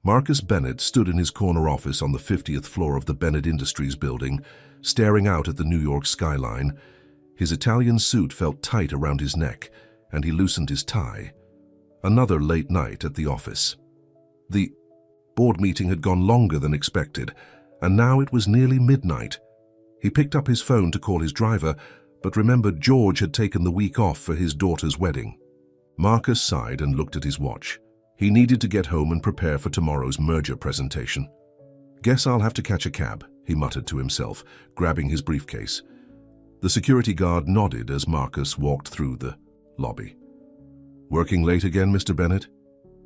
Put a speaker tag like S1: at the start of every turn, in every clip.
S1: Marcus Bennett stood in his corner office on the 50th floor of the Bennett Industries building, staring out at the New York skyline. His Italian suit felt tight around his neck, and he loosened his tie. Another late night at the office. The board meeting had gone longer than expected, and now it was nearly midnight. He picked up his phone to call his driver, but remembered George had taken the week off for his daughter's wedding. Marcus sighed and looked at his watch. He needed to get home and prepare for tomorrow's merger presentation. "Guess I'll have to catch a cab," he muttered to himself, grabbing his briefcase. The security guard nodded as Marcus walked through the lobby. "Working late again, Mr. Bennett?"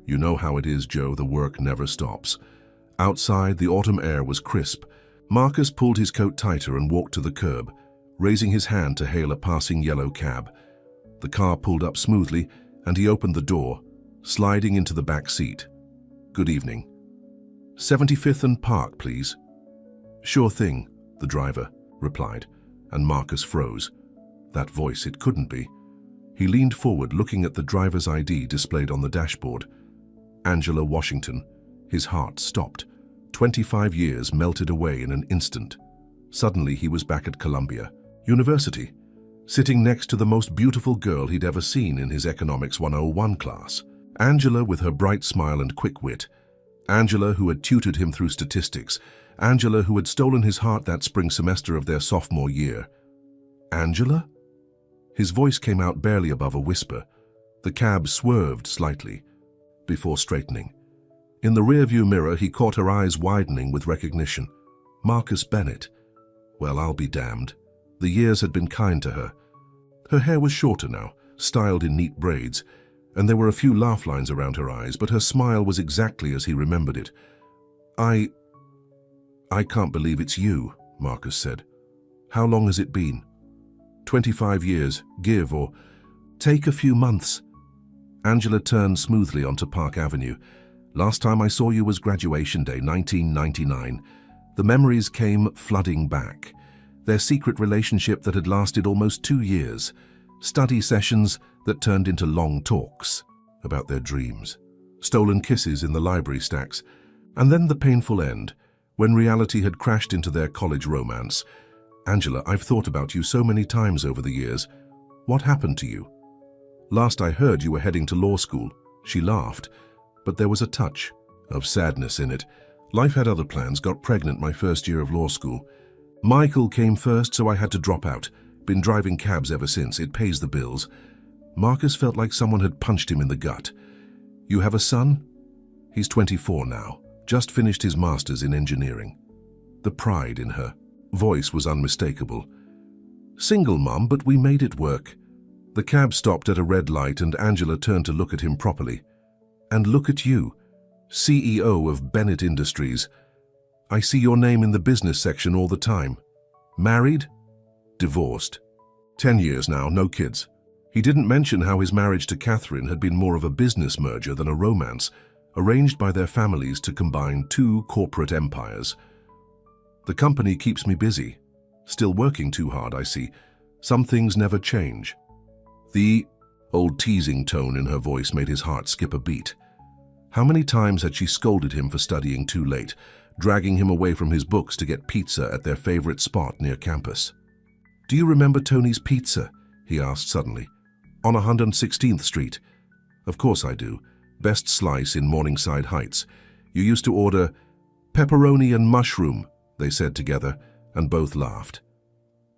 S1: "You know how it is, Joe, the work never stops." Outside, the autumn air was crisp. Marcus pulled his coat tighter and walked to the curb, raising his hand to hail a passing yellow cab. The car pulled up smoothly, and he opened the door, sliding into the back seat. "Good evening. 75th and Park, please." "Sure thing," the driver replied, and Marcus froze. That voice, it couldn't be. He leaned forward, looking at the driver's ID displayed on the dashboard. Angela Washington. His heart stopped. 25 years melted away in an instant. Suddenly he was back at Columbia University, sitting next to the most beautiful girl he'd ever seen in his Economics 101 class. Angela with her bright smile and quick wit. Angela who had tutored him through statistics. Angela who had stolen his heart that spring semester of their sophomore year. Angela? His voice came out barely above a whisper. The cab swerved slightly before straightening. In the rearview mirror, he caught her eyes widening with recognition. Marcus Bennett. Well, I'll be damned. The years had been kind to her. Her hair was shorter now, styled in neat braids, and there were a few laugh lines around her eyes, but her smile was exactly as he remembered it. I can't believe it's you," Marcus said. "How long has it been?" 25 years, give or take a few months." Angela turned smoothly onto Park Avenue. "Last time I saw you was graduation day, 1999. The memories came flooding back. Their secret relationship that had lasted almost 2 years. Study sessions that turned into long talks about their dreams. Stolen kisses in the library stacks. And then the painful end, when reality had crashed into their college romance. Angela, I've thought about you so many times over the years. What happened to you? Last I heard you were heading to law school." She laughed, but there was a touch of sadness in it. "Life had other plans, got pregnant my first year of law school. Michael came first, so I had to drop out. Been driving cabs ever since, it pays the bills." Marcus felt like someone had punched him in the gut. "You have a son?" "He's 24 now, just finished his master's in engineering." The pride in her voice was unmistakable. "Single mom, but we made it work." The cab stopped at a red light and Angela turned to look at him properly. "And look at you, CEO of Bennett Industries. I see your name in the business section all the time. Married? Divorced? 10 years now, no kids." He didn't mention how his marriage to Catherine had been more of a business merger than a romance, arranged by their families to combine 2 corporate empires. "The company keeps me busy. Still working too hard, I see. Some things never change." The old teasing tone in her voice made his heart skip a beat. How many times had she scolded him for studying too late, dragging him away from his books to get pizza at their favorite spot near campus? "Do you remember Tony's Pizza?" he asked suddenly. "On 116th Street. "Of course I do. Best slice in Morningside Heights. You used to order pepperoni and mushroom," they said together, and both laughed.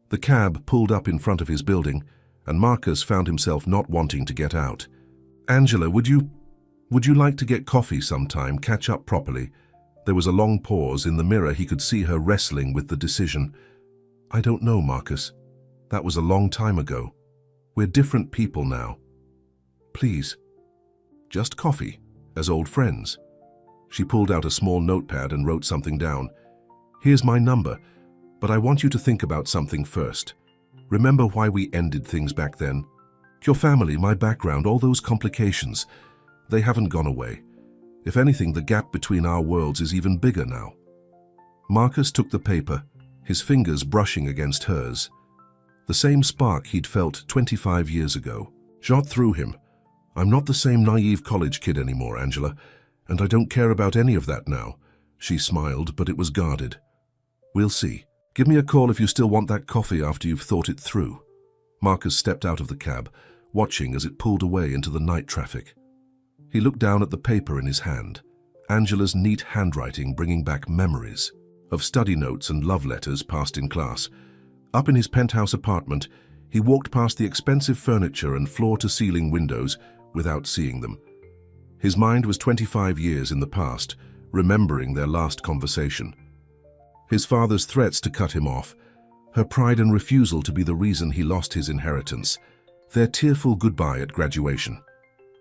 S1: The cab pulled up in front of his building, and Marcus found himself not wanting to get out. "Angela, would you like to get coffee sometime, catch up properly?" There was a long pause. In the mirror, he could see her wrestling with the decision. "I don't know, Marcus. That was a long time ago. We're different people now. Please, just coffee, as old friends." She pulled out a small notepad and wrote something down. "Here's my number, but I want you to think about something first. Remember why we ended things back then? Your family, my background, all those complications. They haven't gone away. If anything, the gap between our worlds is even bigger now." Marcus took the paper, his fingers brushing against hers. The same spark he'd felt 25 years ago shot through him. "I'm not the same naive college kid anymore, Angela. And I don't care about any of that now. She smiled, but it was guarded. We'll see. Give me a call if you still want that coffee after you've thought it through. Marcus stepped out of the cab, watching as it pulled away into the night traffic. He looked down at the paper in his hand, Angela's neat handwriting bringing back memories of study notes and love letters passed in class. Up in his penthouse apartment, he walked past the expensive furniture and floor-to-ceiling windows without seeing them. His mind was 25 years in the past, remembering their last conversation. His father's threats to cut him off, her pride and refusal to be the reason he lost his inheritance, their tearful goodbye at graduation.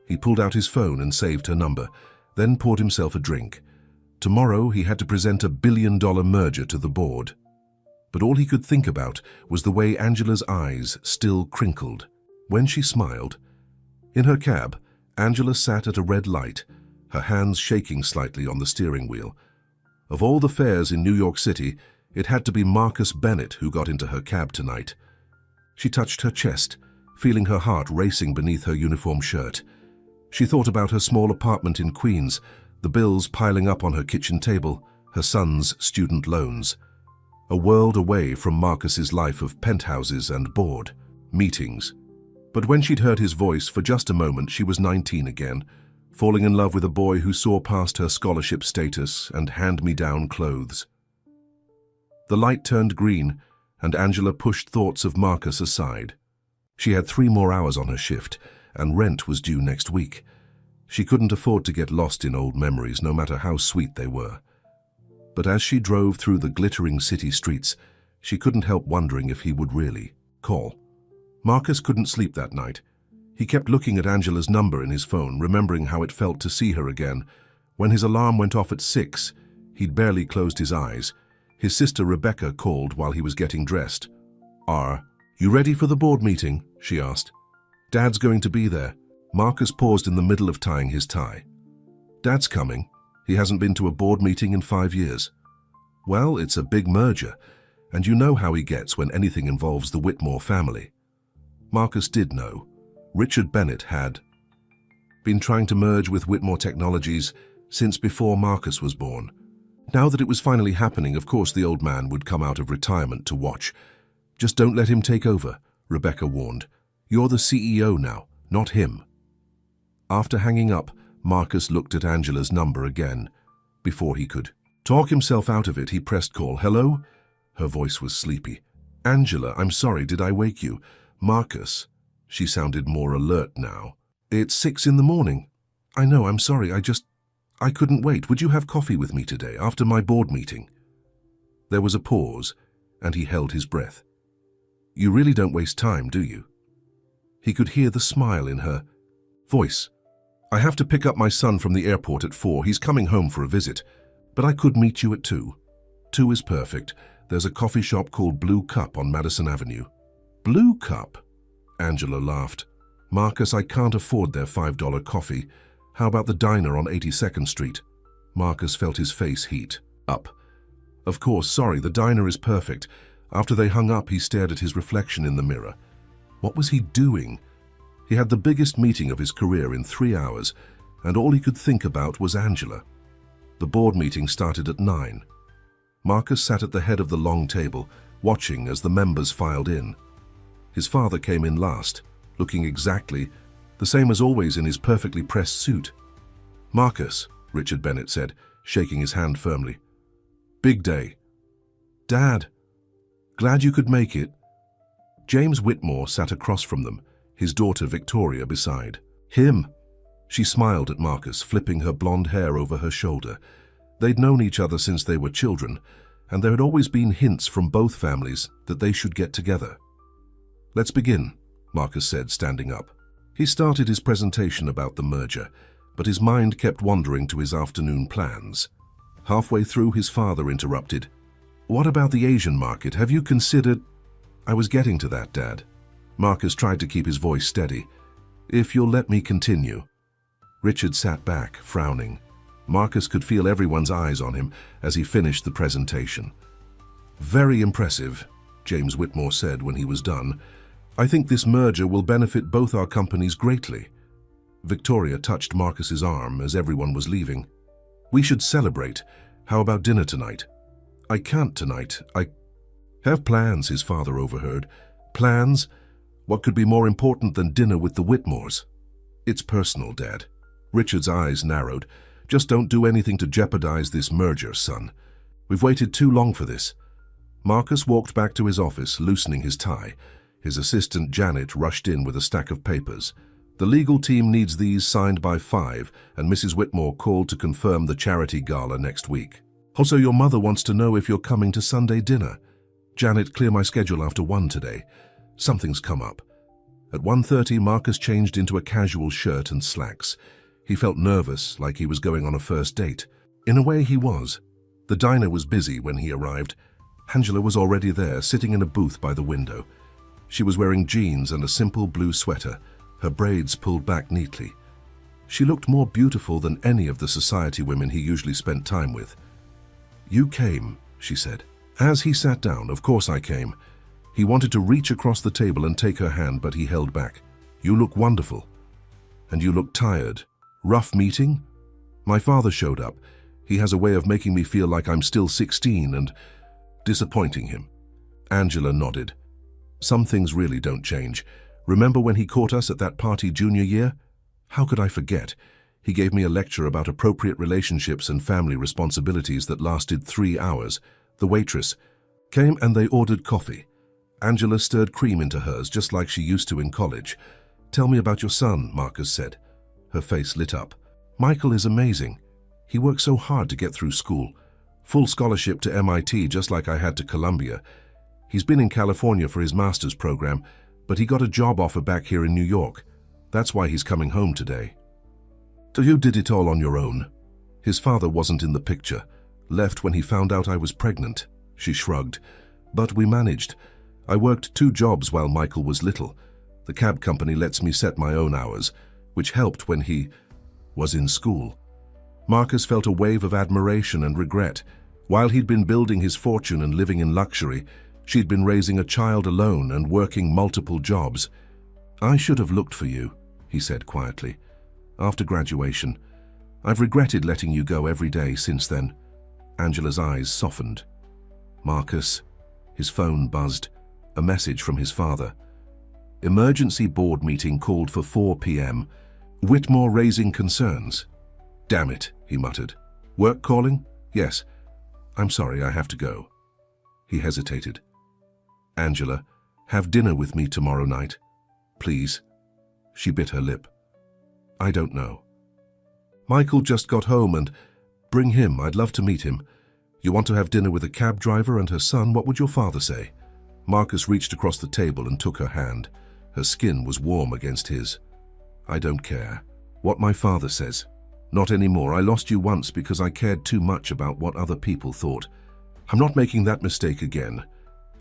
S1: He pulled out his phone and saved her number, then poured himself a drink. Tomorrow he had to present a billion-dollar merger to the board. But all he could think about was the way Angela's eyes still crinkled when she smiled. In her cab, Angela sat at a red light, her hands shaking slightly on the steering wheel. Of all the fares in New York City, it had to be Marcus Bennett who got into her cab tonight. She touched her chest, feeling her heart racing beneath her uniform shirt. She thought about her small apartment in Queens, the bills piling up on her kitchen table, her son's student loans. A world away from Marcus's life of penthouses and board, meetings. But when she'd heard his voice for just a moment, she was 19 again, falling in love with a boy who saw past her scholarship status and hand-me-down clothes. The light turned green, and Angela pushed thoughts of Marcus aside. She had 3 more hours on her shift, and rent was due next week. She couldn't afford to get lost in old memories, no matter how sweet they were. But as she drove through the glittering city streets, she couldn't help wondering if he would really call. Marcus couldn't sleep that night. He kept looking at Angela's number in his phone, remembering how it felt to see her again. When his alarm went off at 6, he'd barely closed his eyes. His sister Rebecca called while he was getting dressed. "Are you ready for the board meeting?" she asked. "Dad's going to be there." Marcus paused in the middle of tying his tie. "Dad's coming. He hasn't been to a board meeting in 5 years." "Well, it's a big merger, and you know how he gets when anything involves the Whitmore family." Marcus did know. Richard Bennett had been trying to merge with Whitmore Technologies since before Marcus was born. Now that it was finally happening, of course the old man would come out of retirement to watch. "Just don't let him take over," Rebecca warned. "You're the CEO now, not him." After hanging up, Marcus looked at Angela's number again. Before he could talk himself out of it, he pressed call. "Hello?" Her voice was sleepy. "Angela, I'm sorry, did I wake you?" "Marcus." She sounded more alert now. "It's 6 in the morning. I know, I'm sorry, I couldn't wait. Would you have coffee with me today, after my board meeting?" There was a pause, and he held his breath. "You really don't waste time, do you?" He could hear the smile in her voice. "I have to pick up my son from the airport at 4. He's coming home for a visit. But I could meet you at 2. 2 is perfect. There's a coffee shop called Blue Cup on Madison Avenue." "Blue Cup?" Angela laughed. "Marcus, I can't afford their $5 coffee. How about the diner on 82nd Street? Marcus felt his face heat up. "Of course, sorry, the diner is perfect." After they hung up, he stared at his reflection in the mirror. What was he doing? He had the biggest meeting of his career in 3 hours, and all he could think about was Angela. The board meeting started at 9. Marcus sat at the head of the long table, watching as the members filed in. His father came in last, looking exactly the same as always in his perfectly pressed suit. "Marcus," Richard Bennett said, shaking his hand firmly. "Big day." "Dad, glad you could make it." James Whitmore sat across from them, his daughter Victoria beside. "Him." She smiled at Marcus, flipping her blonde hair over her shoulder. They'd known each other since they were children, and there had always been hints from both families that they should get together. "Let's begin," Marcus said, standing up. He started his presentation about the merger, but his mind kept wandering to his afternoon plans. Halfway through, his father interrupted. "What about the Asian market? Have you considered—" "I was getting to that, Dad." Marcus tried to keep his voice steady. "If you'll let me continue." Richard sat back, frowning. Marcus could feel everyone's eyes on him as he finished the presentation. "Very impressive," James Whitmore said when he was done. "I think this merger will benefit both our companies greatly." Victoria touched Marcus's arm as everyone was leaving. We should celebrate. How about dinner tonight? I can't tonight. I have plans, his father overheard. Plans? What could be more important than dinner with the Whitmores? It's personal, Dad. Richard's eyes narrowed. Just don't do anything to jeopardize this merger, son. We've waited too long for this. Marcus walked back to his office, loosening his tie. His assistant Janet rushed in with a stack of papers. The legal team needs these signed by 5, and Mrs. Whitmore called to confirm the charity gala next week. Also, your mother wants to know if you're coming to Sunday dinner. Janet, clear my schedule after 1 today. Something's come up. At 1:30, Marcus changed into a casual shirt and slacks. He felt nervous, like he was going on a first date. In a way, he was. The diner was busy when he arrived. Angela was already there, sitting in a booth by the window. She was wearing jeans and a simple blue sweater, her braids pulled back neatly. She looked more beautiful than any of the society women he usually spent time with. "You came," she said. As he sat down, "Of course I came." He wanted to reach across the table and take her hand, but he held back. "You look wonderful. And you look tired. Rough meeting?" "My father showed up. He has a way of making me feel like I'm still 16 and disappointing him." Angela nodded. "Some things really don't change. Remember when he caught us at that party junior year? How could I forget? He gave me a lecture about appropriate relationships and family responsibilities that lasted 3 hours. The waitress came and they ordered coffee. Angela stirred cream into hers just like she used to in college. "Tell me about your son," Marcus said. Her face lit up. "Michael is amazing. He worked so hard to get through school. Full scholarship to MIT just like I had to Columbia. He's been in California for his master's program, but he got a job offer back here in New York. That's why he's coming home today." "So you did it all on your own?" His father wasn't in the picture. "Left when he found out I was pregnant." She shrugged. "But we managed. I worked 2 jobs while Michael was little. The cab company lets me set my own hours, which helped when he was in school." Marcus felt a wave of admiration and regret. While he'd been building his fortune and living in luxury, she'd been raising a child alone and working multiple jobs. "I should have looked for you," he said quietly. "After graduation. I've regretted letting you go every day since then." Angela's eyes softened. "Marcus." His phone buzzed. A message from his father. "Emergency board meeting called for 4 p.m. Whitmore raising concerns." "Damn it," he muttered. "Work calling?" "Yes. I'm sorry, I have to go." He hesitated. "Angela, have dinner with me tomorrow night, please." She bit her lip. "I don't know. Michael just got home and bring him. I'd love to meet him. You want to have dinner with a cab driver and her son? What would your father say?" Marcus reached across the table and took her hand. Her skin was warm against his. "I don't care what my father says. Not anymore. I lost you once because I cared too much about what other people thought. I'm not making that mistake again."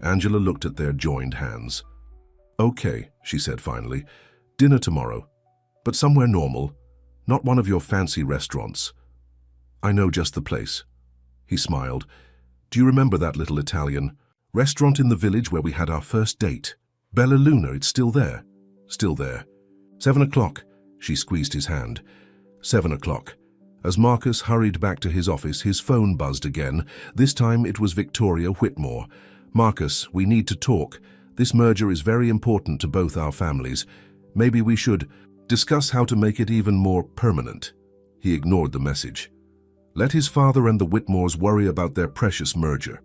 S1: Angela looked at their joined hands. "Okay," she said finally. "Dinner tomorrow. But somewhere normal. Not one of your fancy restaurants. I know just the place." He smiled. "Do you remember that little Italian restaurant in the village where we had our first date? Bella Luna, it's still there." "Still there." 7 o'clock. She squeezed his hand. 7 o'clock. As Marcus hurried back to his office, his phone buzzed again. This time it was Victoria Whitmore. "Marcus, we need to talk. This merger is very important to both our families. Maybe we should discuss how to make it even more permanent." He ignored the message. Let his father and the Whitmores worry about their precious merger.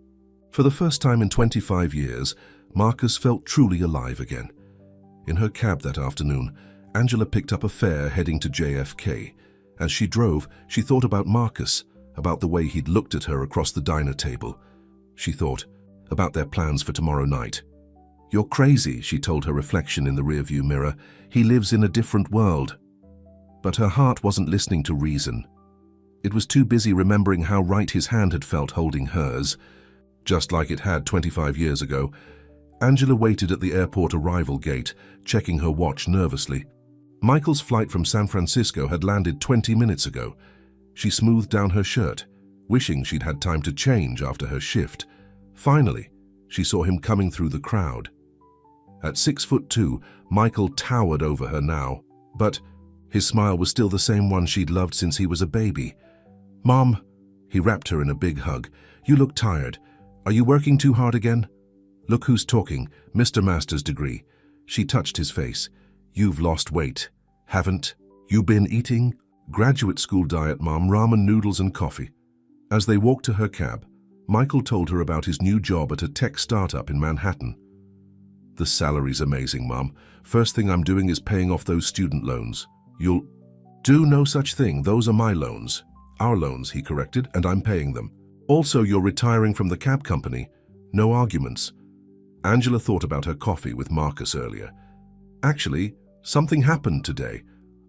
S1: For the first time in 25 years, Marcus felt truly alive again. In her cab that afternoon, Angela picked up a fare heading to JFK. As she drove, she thought about Marcus, about the way he'd looked at her across the diner table. She thought about their plans for tomorrow night. "You're crazy," she told her reflection in the rearview mirror. "He lives in a different world." But her heart wasn't listening to reason. It was too busy remembering how right his hand had felt holding hers, just like it had 25 years ago. Angela waited at the airport arrival gate, checking her watch nervously. Michael's flight from San Francisco had landed 20 minutes ago. She smoothed down her shirt, wishing she'd had time to change after her shift. Finally, she saw him coming through the crowd. At 6'2", Michael towered over her now, but his smile was still the same one she'd loved since he was a baby. Mom, he wrapped her in a big hug. You look tired. Are you working too hard again? Look who's talking, Mr. Master's degree. She touched his face. You've lost weight, haven't you been eating? Graduate school diet, Mom, ramen noodles and coffee. As they walked to her cab, Michael told her about his new job at a tech startup in Manhattan. The salary's amazing, Mom. First thing I'm doing is paying off those student loans. You'll do no such thing. Those are my loans. Our loans, he corrected, and I'm paying them. Also, you're retiring from the cab company. No arguments. Angela thought about her coffee with Marcus earlier. Actually, something happened today.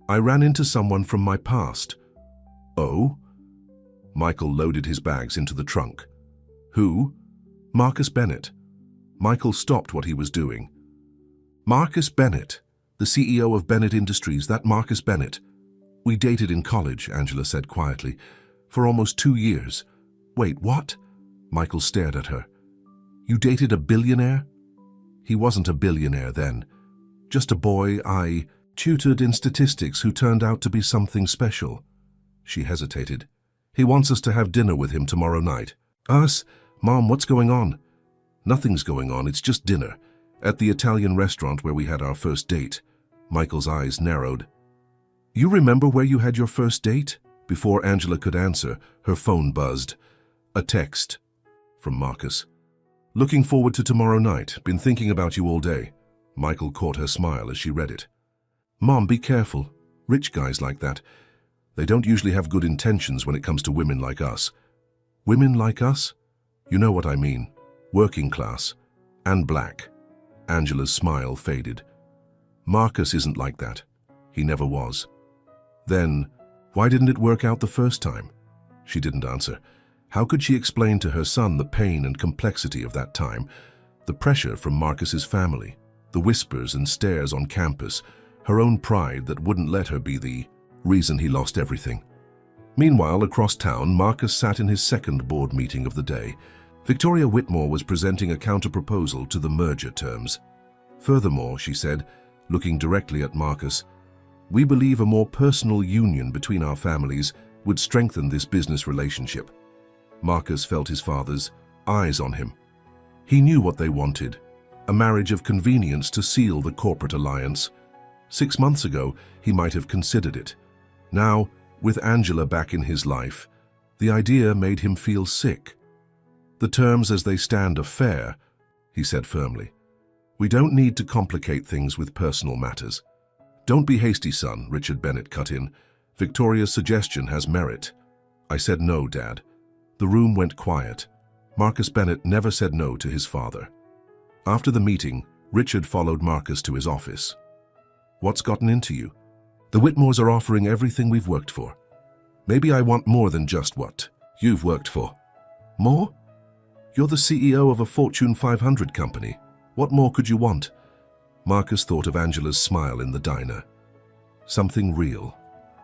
S1: I ran into someone from my past. Oh? Michael loaded his bags into the trunk. Who? Marcus Bennett. Michael stopped what he was doing. Marcus Bennett, the CEO of Bennett Industries, that Marcus Bennett. We dated in college, Angela said quietly, for almost 2 years. Wait, what? Michael stared at her. You dated a billionaire? He wasn't a billionaire then. Just a boy I tutored in statistics who turned out to be something special. She hesitated. He wants us to have dinner with him tomorrow night. Us? Mom, what's going on? Nothing's going on, it's just dinner. At the Italian restaurant where we had our first date. Michael's eyes narrowed. You remember where you had your first date? Before Angela could answer, her phone buzzed. A text from Marcus. Looking forward to tomorrow night. Been thinking about you all day. Michael caught her smile as she read it. Mom, be careful. Rich guys like that. They don't usually have good intentions when it comes to women like us. Women like us? You know what I mean. Working class. And black. Angela's smile faded. Marcus isn't like that. He never was. Then, why didn't it work out the first time? She didn't answer. How could she explain to her son the pain and complexity of that time? The pressure from Marcus's family, the whispers and stares on campus, her own pride that wouldn't let her be the reason he lost everything. Meanwhile, across town, Marcus sat in his second board meeting of the day. Victoria Whitmore was presenting a counter-proposal to the merger terms. Furthermore, she said, looking directly at Marcus, we believe a more personal union between our families would strengthen this business relationship. Marcus felt his father's eyes on him. He knew what they wanted, a marriage of convenience to seal the corporate alliance. 6 months ago, he might have considered it. Now, with Angela back in his life, the idea made him feel sick. The terms as they stand are fair, he said firmly. We don't need to complicate things with personal matters. Don't be hasty, son, Richard Bennett cut in. Victoria's suggestion has merit. I said no, Dad. The room went quiet. Marcus Bennett never said no to his father. After the meeting, Richard followed Marcus to his office. What's gotten into you? The Whitmores are offering everything we've worked for. Maybe I want more than just what you've worked for. More? You're the CEO of a Fortune 500 company. What more could you want? Marcus thought of Angela's smile in the diner. Something real.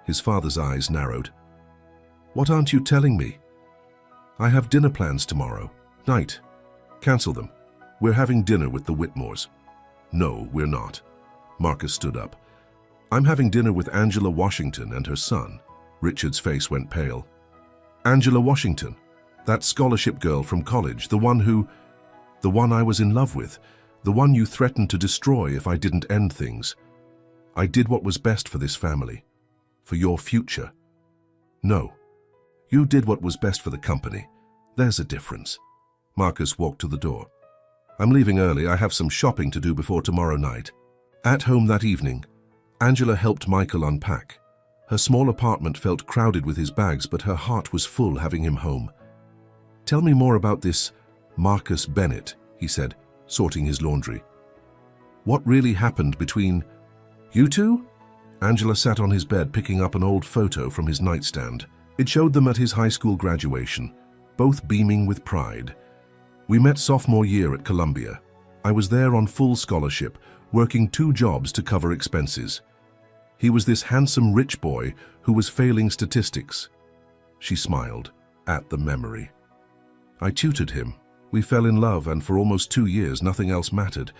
S1: His father's eyes narrowed. What aren't you telling me? I have dinner plans tomorrow night. Cancel them. We're having dinner with the Whitmores. No, we're not. Marcus stood up. I'm having dinner with Angela Washington and her son. Richard's face went pale. Angela Washington, that scholarship girl from college, the one I was in love with, the one you threatened to destroy if I didn't end things. I did what was best for this family, for your future. No, you did what was best for the company. There's a difference. Marcus walked to the door. I'm leaving early. I have some shopping to do before tomorrow night. At home that evening, Angela helped Michael unpack. Her small apartment felt crowded with his bags, but her heart was full having him home. Tell me more about this Marcus Bennett, he said, sorting his laundry. What really happened between you two? Angela sat on his bed picking up an old photo from his nightstand. It showed them at his high school graduation, both beaming with pride. We met sophomore year at Columbia. I was there on full scholarship, working 2 jobs to cover expenses. He was this handsome rich boy who was failing statistics. She smiled at the memory. I tutored him. We fell in love, and for almost 2 years nothing else mattered.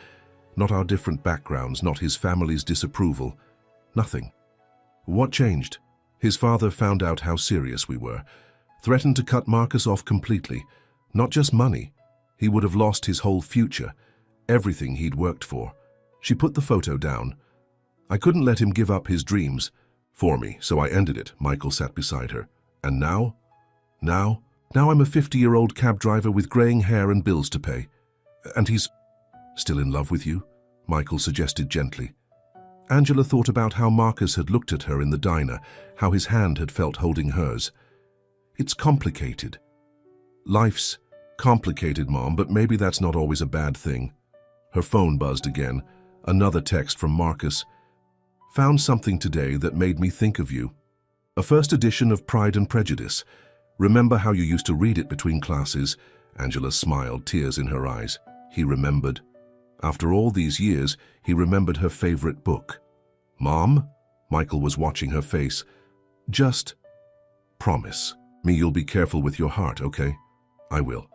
S1: Not our different backgrounds, not his family's disapproval. Nothing. What changed? His father found out how serious we were. threatened to cut Marcus off completely. Not just money. He would have lost his whole future, everything he'd worked for. She put the photo down. I couldn't let him give up his dreams for me, so I ended it. Michael sat beside her. And now? Now I'm a 50-year-old cab driver with graying hair and bills to pay. And he's still in love with you? Michael suggested gently. Angela thought about how Marcus had looked at her in the diner, how his hand had felt holding hers. It's complicated. Life's complicated, Mom, but maybe that's not always a bad thing. Her phone buzzed again. Another text from Marcus. Found something today that made me think of you. A first edition of Pride and Prejudice. Remember how you used to read it between classes? Angela smiled, tears in her eyes. He remembered. After all these years, he remembered her favorite book. Mom? Michael was watching her face. Just promise me you'll be careful with your heart, okay? I will.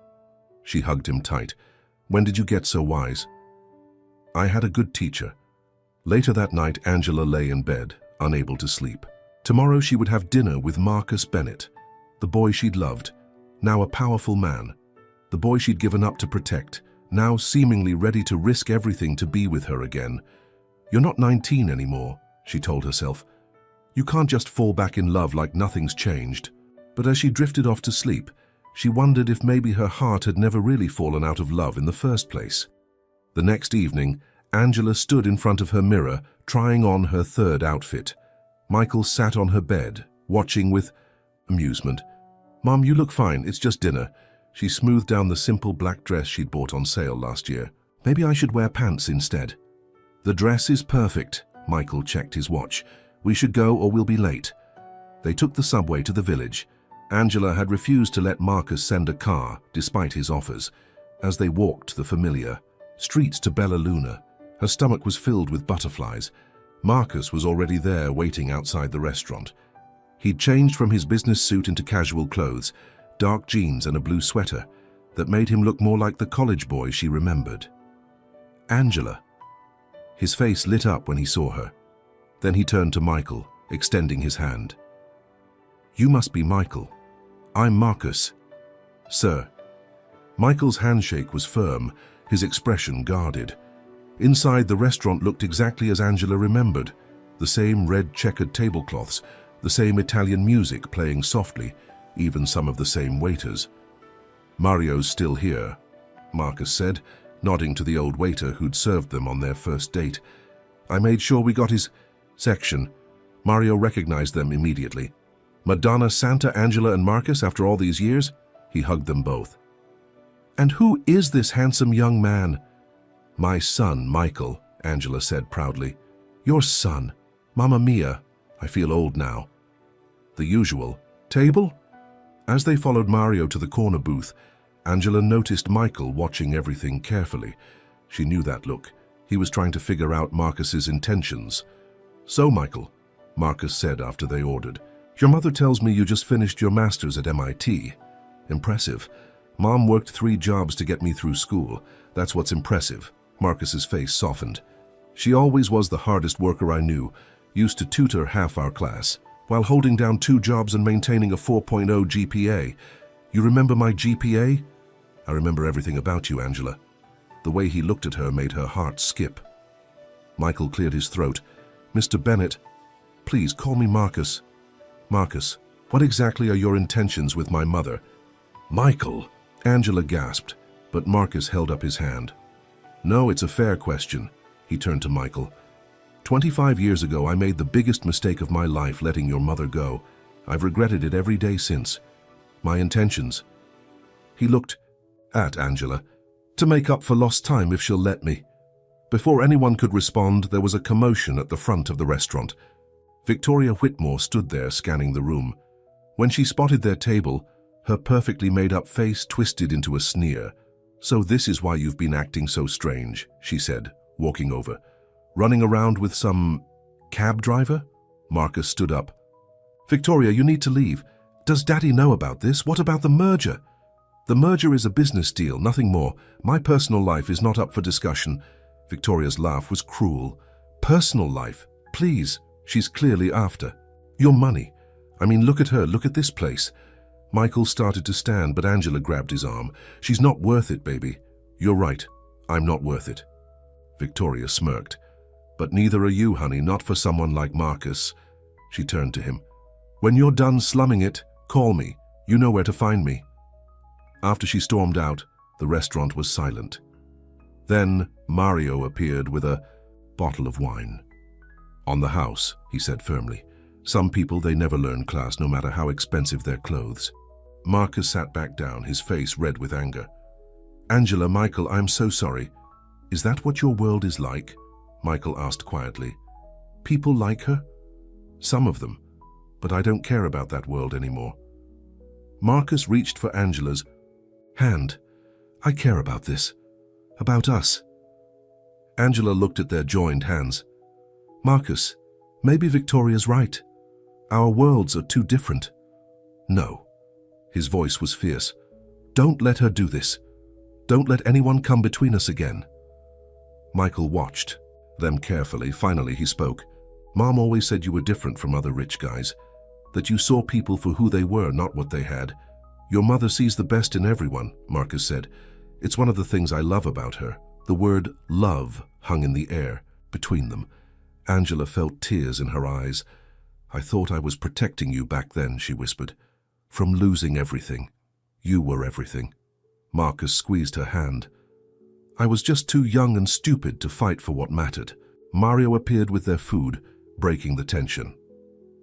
S1: She hugged him tight. When did you get so wise? I had a good teacher. Later that night, Angela lay in bed, unable to sleep. Tomorrow she would have dinner with Marcus Bennett, the boy she'd loved, now a powerful man, the boy she'd given up to protect, now seemingly ready to risk everything to be with her again. You're not 19 anymore, she told herself. You can't just fall back in love like nothing's changed. But as she drifted off to sleep, she wondered if maybe her heart had never really fallen out of love in the first place. The next evening, Angela stood in front of her mirror, trying on her third outfit. Michael sat on her bed, watching with amusement. Mom, you look fine, it's just dinner. She smoothed down the simple black dress she'd bought on sale last year. Maybe I should wear pants instead. The dress is perfect. Michael checked his watch. We should go or we'll be late. They took the subway to the village. Angela had refused to let Marcus send a car, despite his offers. As they walked the familiar streets to Bella Luna, her stomach was filled with butterflies. Marcus was already there waiting outside the restaurant. He'd changed from his business suit into casual clothes, dark jeans and a blue sweater, that made him look more like the college boy she remembered. Angela. His face lit up when he saw her. Then he turned to Michael, extending his hand. You must be Michael. I'm Marcus. Sir. Michael's handshake was firm, his expression guarded. Inside, the restaurant looked exactly as Angela remembered. The same red checkered tablecloths, the same Italian music playing softly, even some of the same waiters. Mario's still here, Marcus said, nodding to the old waiter who'd served them on their first date. I made sure we got his section. Mario recognized them immediately. Madonna, Santa, Angela, and Marcus after all these years? He hugged them both. And who is this handsome young man? My son, Michael, Angela said proudly. Your son. Mamma mia. I feel old now. The usual. Table? As they followed Mario to the corner booth, Angela noticed Michael watching everything carefully. She knew that look. He was trying to figure out Marcus's intentions. So, Michael, Marcus said after they ordered, your mother tells me you just finished your master's at MIT. Impressive. Mom worked 3 jobs to get me through school. That's what's impressive. Marcus's face softened. She always was the hardest worker I knew, used to tutor half our class, while holding down 2 jobs and maintaining a 4.0 GPA. You remember my GPA? I remember everything about you, Angela. The way he looked at her made her heart skip. Michael cleared his throat. Mr. Bennett, please call me Marcus. Marcus, what exactly are your intentions with my mother? Michael, Angela gasped, but Marcus held up his hand. No, it's a fair question. He turned to Michael. 25 years ago, I made the biggest mistake of my life letting your mother go. I've regretted it every day since. My intentions. He looked at Angela, to make up for lost time if she'll let me. Before anyone could respond, there was a commotion at the front of the restaurant. Victoria Whitmore stood there scanning the room. When she spotted their table, her perfectly made-up face twisted into a sneer. So this is why you've been acting so strange, she said, walking over. Running around with some cab driver? Marcus stood up. Victoria, you need to leave. Does Daddy know about this? What about the merger? The merger is a business deal, nothing more. My personal life is not up for discussion. Victoria's laugh was cruel. Personal life? Please, she's clearly after. Your money. I mean, look at her, look at this place. Michael started to stand, but Angela grabbed his arm. "She's not worth it, baby." "You're right. I'm not worth it." Victoria smirked. "But neither are you, honey, not for someone like Marcus." She turned to him. "When you're done slumming it, call me. You know where to find me." After she stormed out, the restaurant was silent. Then Mario appeared with a bottle of wine. "On the house," he said firmly. "Some people, they never learn class, no matter how expensive their clothes." Marcus sat back down, his face red with anger. "Angela, Michael, I'm so sorry. Is that what your world is like?" Michael asked quietly. "People like her?" "Some of them. But I don't care about that world anymore." Marcus reached for Angela's hand. "I care about this. About us." Angela looked at their joined hands. "Marcus, maybe Victoria's right. Our worlds are too different." "No." His voice was fierce. "Don't let her do this. Don't let anyone come between us again." Michael watched them carefully. Finally, he spoke. "Mom always said you were different from other rich guys, that you saw people for who they were, not what they had. Your mother sees the best in everyone," Marcus said. "It's one of the things I love about her." The word love hung in the air between them. Angela felt tears in her eyes. "I thought I was protecting you back then," she whispered. "From losing everything. You were everything." Marcus squeezed her hand. "I was just too young and stupid to fight for what mattered." Mario appeared with their food, breaking the tension.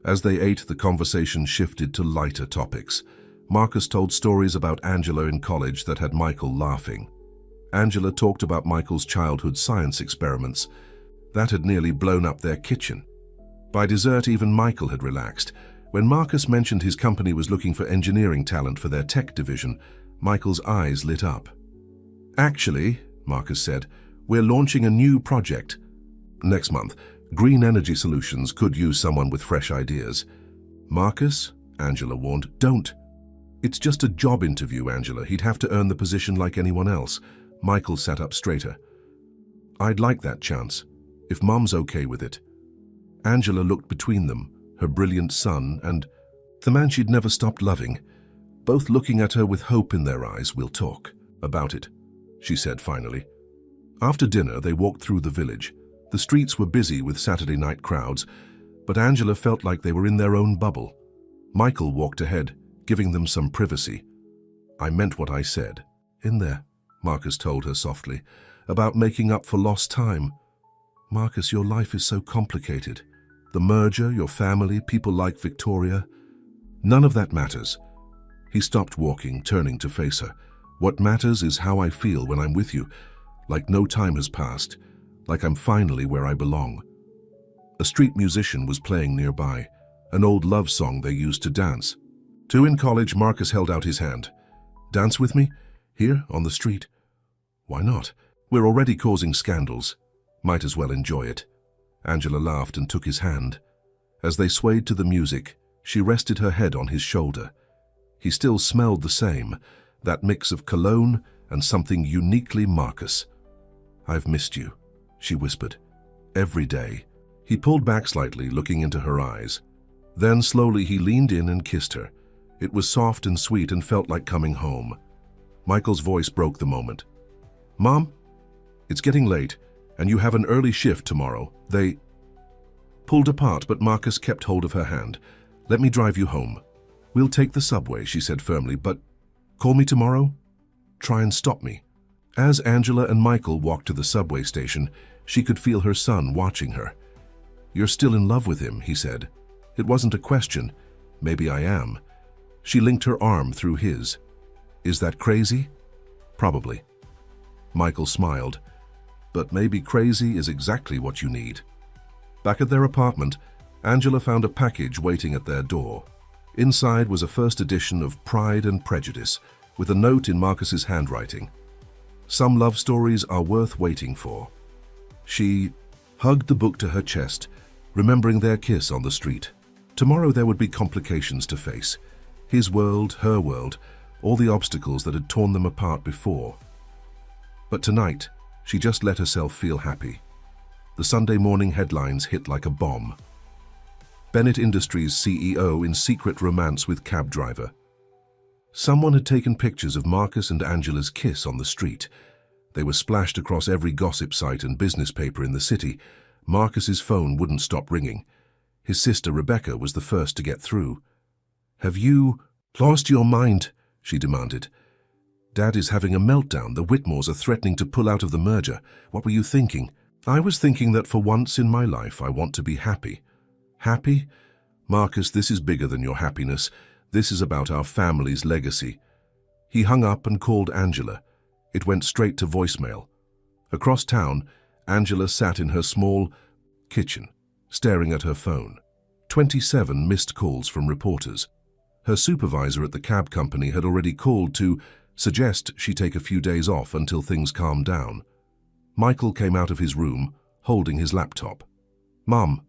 S1: As they ate, the conversation shifted to lighter topics. Marcus told stories about Angela in college that had Michael laughing. Angela talked about Michael's childhood science experiments that had nearly blown up their kitchen. By dessert, even Michael had relaxed. When Marcus mentioned his company was looking for engineering talent for their tech division, Michael's eyes lit up. "Actually," Marcus said, "we're launching a new project next month. Green energy solutions could use someone with fresh ideas." "Marcus," Angela warned, "don't. It's just a job interview, Angela. He'd have to earn the position like anyone else." Michael sat up straighter. "I'd like that chance, if Mom's okay with it." Angela looked between them, her brilliant son and the man she'd never stopped loving, both looking at her with hope in their eyes. "We'll talk about it," she said finally. After dinner, they walked through the village. The streets were busy with Saturday night crowds, but Angela felt like they were in their own bubble. Michael walked ahead, giving them some privacy. "I meant what I said." "In there," Marcus told her softly, "about making up for lost time." "Marcus, your life is so complicated. The merger, your family, people like Victoria. None of that matters." He stopped walking, turning to face her. "What matters is how I feel when I'm with you, like no time has passed, like I'm finally where I belong." A street musician was playing nearby, an old love song they used to dance. "Two in college," Marcus held out his hand. "Dance with me? Here, on the street?" "Why not? We're already causing scandals. Might as well enjoy it." Angela laughed and took his hand. As they swayed to the music, she rested her head on his shoulder. He still smelled the same, that mix of cologne and something uniquely Marcus. "I've missed you," she whispered. "Every day." He pulled back slightly, looking into her eyes. Then slowly he leaned in and kissed her. It was soft and sweet and felt like coming home. Michael's voice broke the moment. "Mom, it's getting late, and you have an early shift tomorrow." They pulled apart, but Marcus kept hold of her hand. "Let me drive you home." "We'll take the subway," she said firmly, "but call me tomorrow. Try and stop me." As Angela and Michael walked to the subway station, she could feel her son watching her. "You're still in love with him," he said. It wasn't a question. "Maybe I am." She linked her arm through his. "Is that crazy?" "Probably." Michael smiled. "But maybe crazy is exactly what you need." Back at their apartment, Angela found a package waiting at their door. Inside was a first edition of Pride and Prejudice, with a note in Marcus's handwriting. "Some love stories are worth waiting for." She hugged the book to her chest, remembering their kiss on the street. Tomorrow there would be complications to face. His world, her world, all the obstacles that had torn them apart before. But tonight, she just let herself feel happy. The Sunday morning headlines hit like a bomb. Bennett Industries CEO in secret romance with cab driver. Someone had taken pictures of Marcus and Angela's kiss on the street. They were splashed across every gossip site and business paper in the city. Marcus's phone wouldn't stop ringing. His sister Rebecca was the first to get through. "Have you lost your mind?" she demanded. "Dad is having a meltdown. The Whitmores are threatening to pull out of the merger. What were you thinking?" "I was thinking that for once in my life I want to be happy." "Happy? Marcus, this is bigger than your happiness. This is about our family's legacy." He hung up and called Angela. It went straight to voicemail. Across town, Angela sat in her small kitchen, staring at her phone. 27 missed calls from reporters. Her supervisor at the cab company had already called to suggest she take a few days off until things calmed down. Michael came out of his room, holding his laptop. "Mom,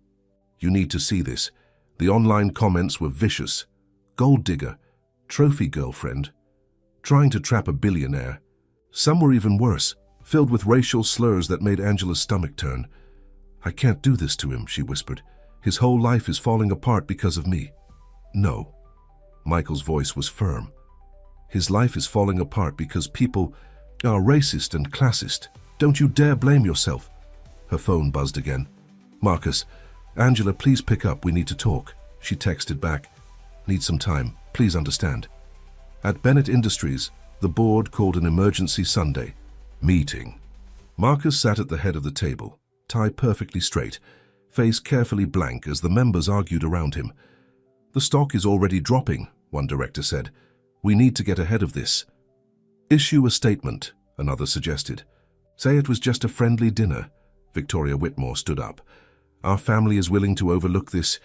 S1: you need to see this. The online comments were vicious. Gold digger, trophy girlfriend, trying to trap a billionaire. Some were even worse, filled with racial slurs that made Angela's stomach turn. I can't do this to him," she whispered. "His whole life is falling apart because of me." "No." Michael's voice was firm. "His life is falling apart because people are racist and classist. Don't you dare blame yourself." Her phone buzzed again. "Marcus, Angela, please pick up. We need to talk." She texted back. "Need some time. Please understand." At Bennett Industries, the board called an emergency Sunday meeting. Marcus sat at the head of the table, tie perfectly straight, face carefully blank as the members argued around him. "The stock is already dropping," one director said. "We need to get ahead of this." "Issue a statement," another suggested. "Say it was just a friendly dinner." Victoria Whitmore stood up. "Our family is willing to overlook this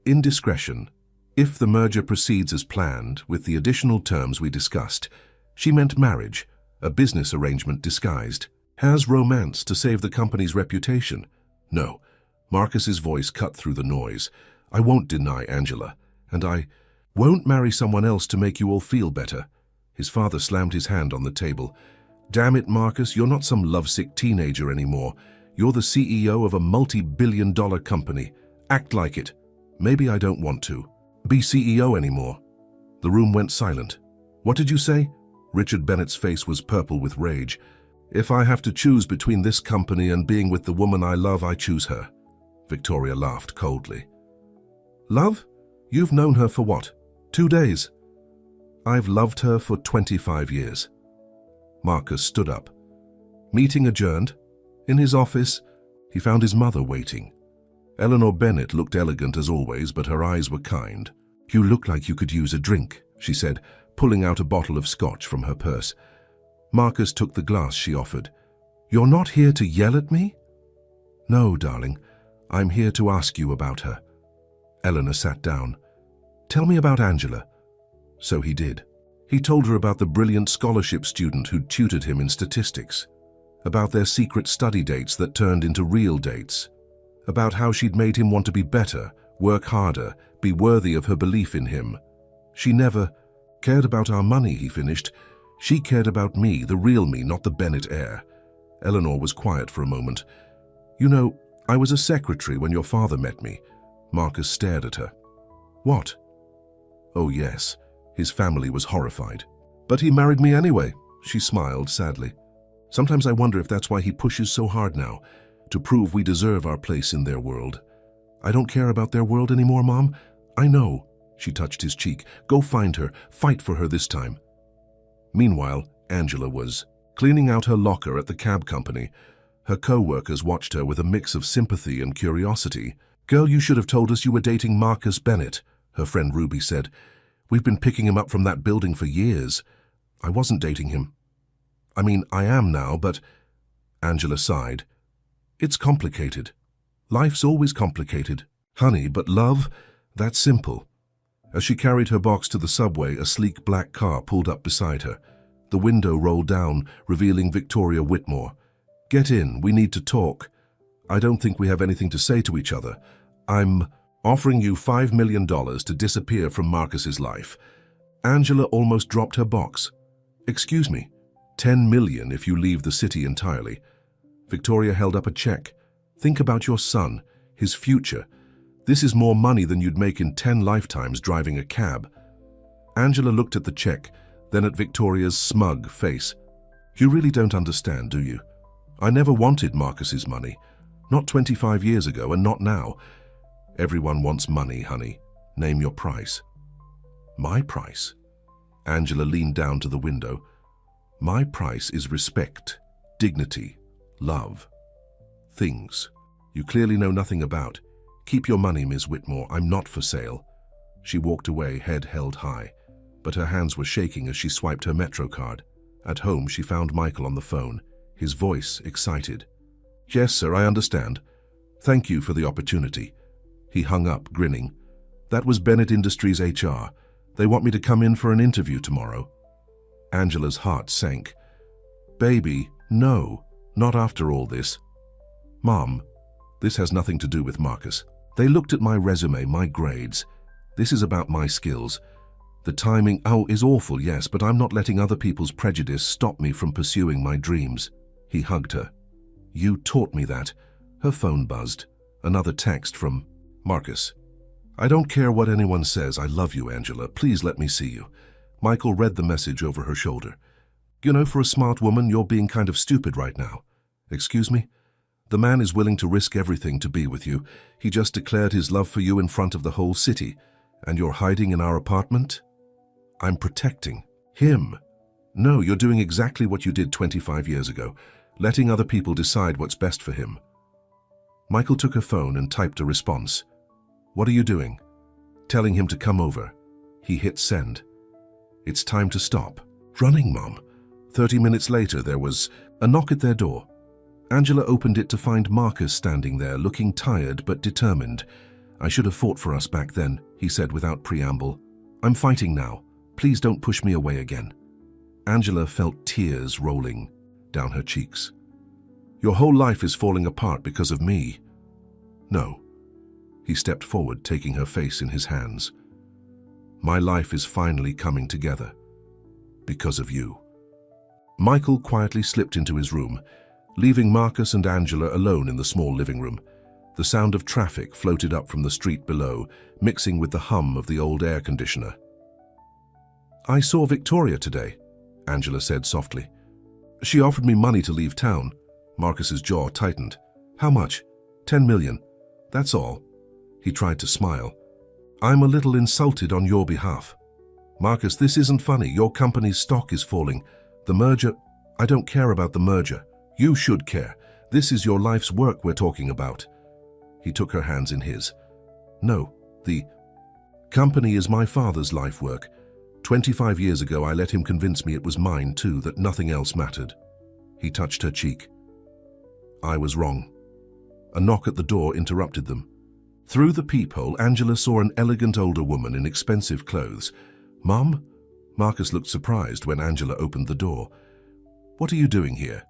S1: indiscretion if the merger proceeds as planned with the additional terms we discussed." She meant marriage, a business arrangement disguised. "Has romance to save the company's reputation?" "No." Marcus's voice cut through the noise. "I won't deny Angela, and I won't marry someone else to make you all feel better." His father slammed his hand on the table. "Damn it, Marcus, you're not some lovesick teenager anymore. You're the CEO of a multi-billion-dollar company. Act like it." "Maybe I don't want to be CEO anymore." The room went silent. "What did you say?" Richard Bennett's face was purple with rage. "If I have to choose between this company and being with the woman I love, I choose her." Victoria laughed coldly. "Love? You've known her for what? 2 days?" "I've loved her for 25 years. Marcus stood up. Meeting adjourned. In his office, he found his mother waiting. Eleanor Bennett looked elegant as always, but her eyes were kind. "You look like you could use a drink," she said, pulling out a bottle of scotch from her purse. Marcus took the glass she offered. "You're not here to yell at me?" "No, darling. I'm here to ask you about her." Eleanor sat down. "Tell me about Angela." So he did. He told her about the brilliant scholarship student who'd tutored him in statistics, about their secret study dates that turned into real dates, about how she'd made him want to be better, work harder, be worthy of her belief in him. "She never cared about our money," he finished. "She cared about me, the real me, not the Bennett heir." Eleanor was quiet for a moment. "You know, I was a secretary when your father met me." Marcus stared at her. "What?" "Oh yes." His family was horrified. "But he married me anyway." She smiled sadly. "Sometimes I wonder if that's why he pushes so hard now, to prove we deserve our place in their world." "I don't care about their world anymore, Mom." "I know." She touched his cheek. "Go find her. Fight for her this time." Meanwhile, Angela was cleaning out her locker at the cab company. Her co-workers watched her with a mix of sympathy and curiosity. "Girl, you should have told us you were dating Marcus Bennett," her friend Ruby said. "We've been picking him up from that building for years." "I wasn't dating him. I mean, I am now, but—" Angela sighed. "It's complicated. Life's always complicated. Honey, but love, that's simple." As she carried her box to the subway, a sleek black car pulled up beside her. The window rolled down, revealing Victoria Whitmore. "Get in, we need to talk. I don't think we have anything to say to each other. I'm offering you $5 million to disappear from Marcus's life." Angela almost dropped her box. "Excuse me, $10 million if you leave the city entirely." Victoria held up a check. "Think about your son, his future. This is more money than you'd make in 10 lifetimes driving a cab." Angela looked at the check, then at Victoria's smug face. You really don't understand, do you? I never wanted Marcus's money. Not 25 years ago and not now. Everyone wants money, honey. Name your price. My price? Angela leaned down to the window. My price is respect, dignity, love. Things you clearly know nothing about. Keep your money, Ms. Whitmore. I'm not for sale. She walked away, head held high, but her hands were shaking as she swiped her Metro card. At home, she found Michael on the phone, his voice excited. Yes, sir, I understand. Thank you for the opportunity. He hung up, grinning. That was Bennett Industries HR. They want me to come in for an interview tomorrow. Angela's heart sank. Baby, no, not after all this. Mom, this has nothing to do with Marcus. They looked at my resume, my grades. This is about my skills. The timing, is awful, yes, but I'm not letting other people's prejudice stop me from pursuing my dreams. He hugged her. You taught me that. Her phone buzzed. Another text from Marcus. I don't care what anyone says. I love you, Angela. Please let me see you. Michael read the message over her shoulder. You know, for a smart woman, you're being kind of stupid right now. Excuse me? The man is willing to risk everything to be with you. He just declared his love for you in front of the whole city. And you're hiding in our apartment? I'm protecting him. No, you're doing exactly what you did 25 years ago, letting other people decide what's best for him. Michael took her phone and typed a response. What are you doing? Telling him to come over. He hit send. It's time to stop. Running, Mom. 30 minutes later, there was a knock at their door. Angela opened it to find Marcus standing there, looking tired but determined. I should have fought for us back then, he said without preamble. I'm fighting now. Please don't push me away again. Angela felt tears rolling down her cheeks. Your whole life is falling apart because of me. No. He stepped forward, taking her face in his hands. My life is finally coming together. Because of you. Michael quietly slipped into his room, leaving Marcus and Angela alone in the small living room. The sound of traffic floated up from the street below, mixing with the hum of the old air conditioner. I saw Victoria today, Angela said softly. She offered me money to leave town. Marcus's jaw tightened. How much? 10 million. That's all. He tried to smile. I'm a little insulted on your behalf. Marcus, this isn't funny. Your company's stock is falling. The merger... I don't care about the merger. You should care. This is your life's work we're talking about. He took her hands in his. No, the company is my father's life work. 25 years ago, I let him convince me it was mine too, that nothing else mattered. He touched her cheek. I was wrong. A knock at the door interrupted them. Through the peephole, Angela saw an elegant older woman in expensive clothes. Mom? Marcus looked surprised when Angela opened the door. What are you doing here?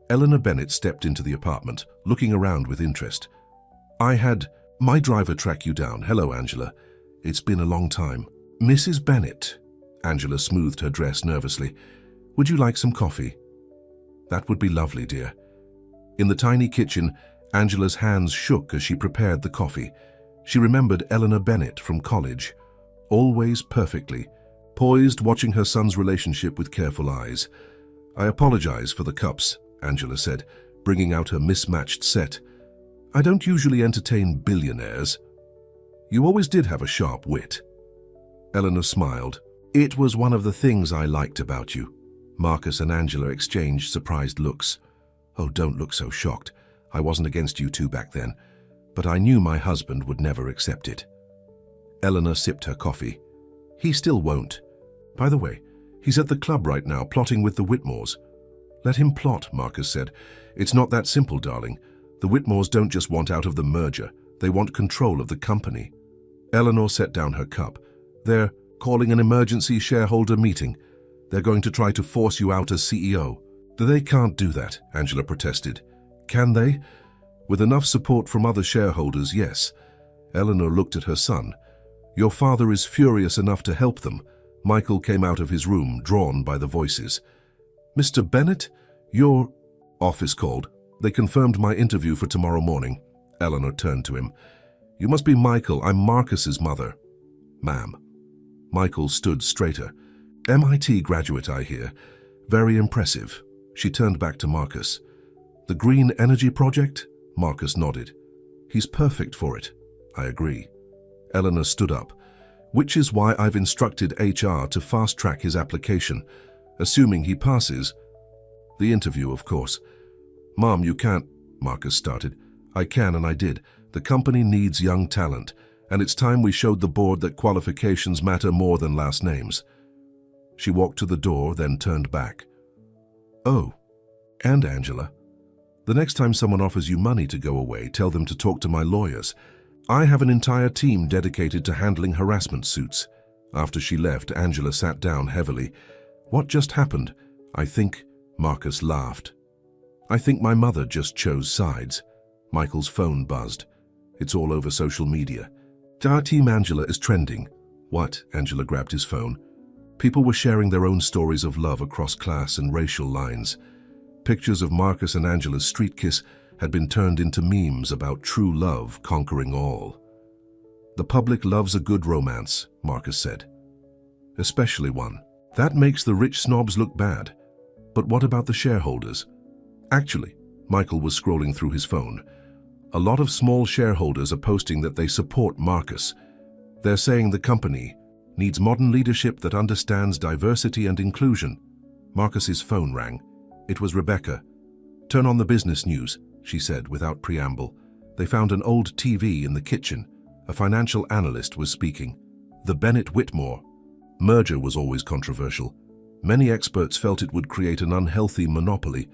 S1: Eleanor Bennett stepped into the apartment, looking around with interest. I had my driver track you down. Hello, Angela. It's been a long time. Mrs. Bennett. Angela smoothed her dress nervously. Would you like some coffee? That would be lovely, dear. In the tiny kitchen, Angela's hands shook as she prepared the coffee. She remembered Eleanor Bennett from college. Always perfectly, poised, watching her son's relationship with careful eyes. I apologize for the cups, Angela said, bringing out her mismatched set. I don't usually entertain billionaires. You always did have a sharp wit. Eleanor smiled. It was one of the things I liked about you. Marcus and Angela exchanged surprised looks. Oh, don't look so shocked. I wasn't against you two back then, but I knew my husband would never accept it. Eleanor sipped her coffee. He still won't. By the way, he's at the club right now, plotting with the Whitmores. Let him plot, Marcus said. It's not that simple, darling. The Whitmores don't just want out of the merger. They want control of the company. Eleanor set down her cup. They're calling an emergency shareholder meeting. They're going to try to force you out as CEO. They can't do that, Angela protested. Can they? With enough support from other shareholders, yes. Eleanor looked at her son. Your father is furious enough to help them. Michael came out of his room, drawn by the voices. Mr. Bennett, your office called. They confirmed my interview for tomorrow morning. Eleanor turned to him. You must be Michael. I'm Marcus's mother. Ma'am. Michael stood straighter. MIT graduate, I hear. Very impressive. She turned back to Marcus. The green energy project? Marcus nodded. He's perfect for it. I agree. Eleanor stood up. Which is why I've instructed HR to fast-track his application, assuming he passes. The interview, of course. Mom, you can't, Marcus started. I can and I did. The company needs young talent, and it's time we showed the board that qualifications matter more than last names. She walked to the door, then turned back. Oh, and Angela, the next time someone offers you money to go away, tell them to talk to my lawyers. I have an entire team dedicated to handling harassment suits. After she left, Angela sat down heavily. What just happened? I think, Marcus laughed. I think my mother just chose sides. Michael's phone buzzed. It's all over social media. Our team Angela is trending. What? Angela grabbed his phone. People were sharing their own stories of love across class and racial lines. Pictures of Marcus and Angela's street kiss had been turned into memes about true love conquering all. The public loves a good romance, Marcus said. Especially one. That makes the rich snobs look bad. But what about the shareholders? Actually, Michael was scrolling through his phone. A lot of small shareholders are posting that they support Marcus. They're saying the company needs modern leadership that understands diversity and inclusion. Marcus's phone rang. It was Rebecca. Turn on the business news, she said without preamble. They found an old TV in the kitchen. A financial analyst was speaking. The Bennett-Whitmore merger was always controversial. Many experts felt it would create an unhealthy monopoly.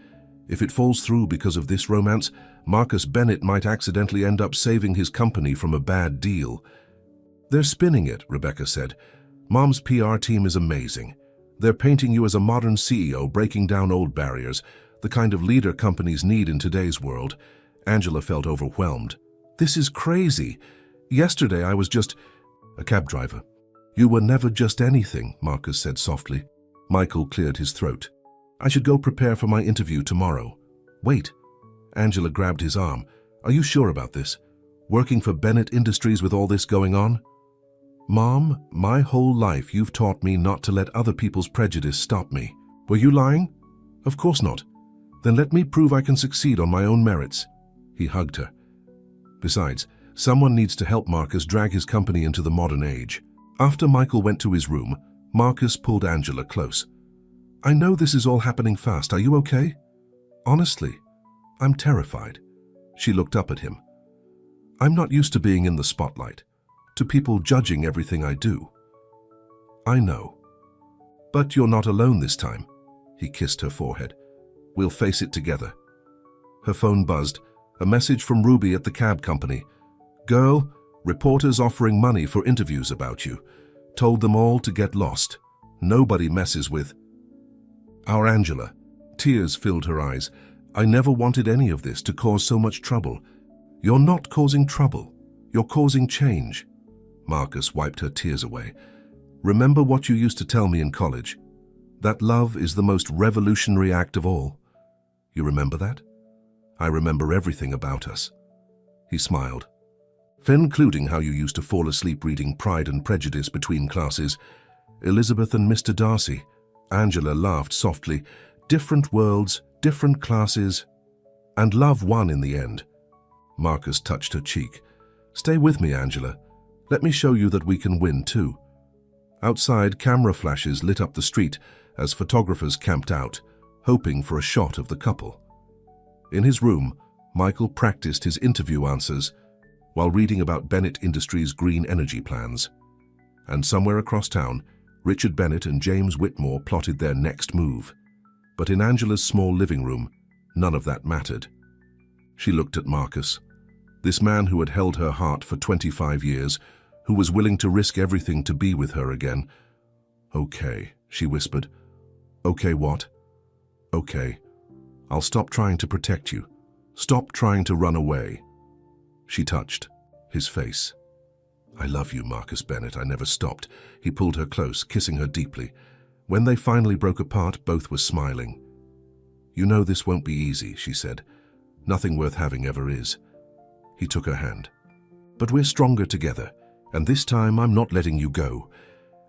S1: If it falls through because of this romance, Marcus Bennett might accidentally end up saving his company from a bad deal. They're spinning it, Rebecca said. Mom's PR team is amazing. They're painting you as a modern CEO, breaking down old barriers, the kind of leader companies need in today's world. Angela felt overwhelmed. This is crazy. Yesterday I was just a cab driver. You were never just anything, Marcus said softly. Michael cleared his throat. I should go prepare for my interview tomorrow. Wait. Angela grabbed his arm. Are you sure about this? Working for Bennett Industries with all this going on? Mom, my whole life you've taught me not to let other people's prejudice stop me. Were you lying? Of course not. Then let me prove I can succeed on my own merits. He hugged her. Besides, someone needs to help Marcus drag his company into the modern age. After Michael went to his room, Marcus pulled Angela close. I know this is all happening fast. Are you okay? Honestly, I'm terrified. She looked up at him. I'm not used to being in the spotlight, to people judging everything I do. I know. But you're not alone this time. He kissed her forehead. We'll face it together. Her phone buzzed. A message from Ruby at the cab company. Girl, reporters offering money for interviews about you. Told them all to get lost. Nobody messes with our Angela. Tears filled her eyes. I never wanted any of this to cause so much trouble. You're not causing trouble. You're causing change. Marcus wiped her tears away. Remember what you used to tell me in college? That love is the most revolutionary act of all. You remember that? I remember everything about us. He smiled. Including how you used to fall asleep reading Pride and Prejudice between classes. Elizabeth and Mr. Darcy. Angela laughed softly. Different worlds, different classes. And love won in the end. Marcus touched her cheek. Stay with me, Angela. Let me show you that we can win too. Outside, camera flashes lit up the street as photographers camped out, hoping for a shot of the couple. In his room, Michael practiced his interview answers while reading about Bennett Industries' green energy plans. And somewhere across town, Richard Bennett and James Whitmore plotted their next move. But in Angela's small living room, none of that mattered. She looked at Marcus, this man who had held her heart for 25 years, who was willing to risk everything to be with her again. Okay, she whispered. Okay, what? Okay. I'll stop trying to protect you. Stop trying to run away. She touched his face. I love you, Marcus Bennett. I never stopped. He pulled her close, kissing her deeply. When they finally broke apart, both were smiling. You know this won't be easy, she said. Nothing worth having ever is. He took her hand. But we're stronger together, and this time I'm not letting you go.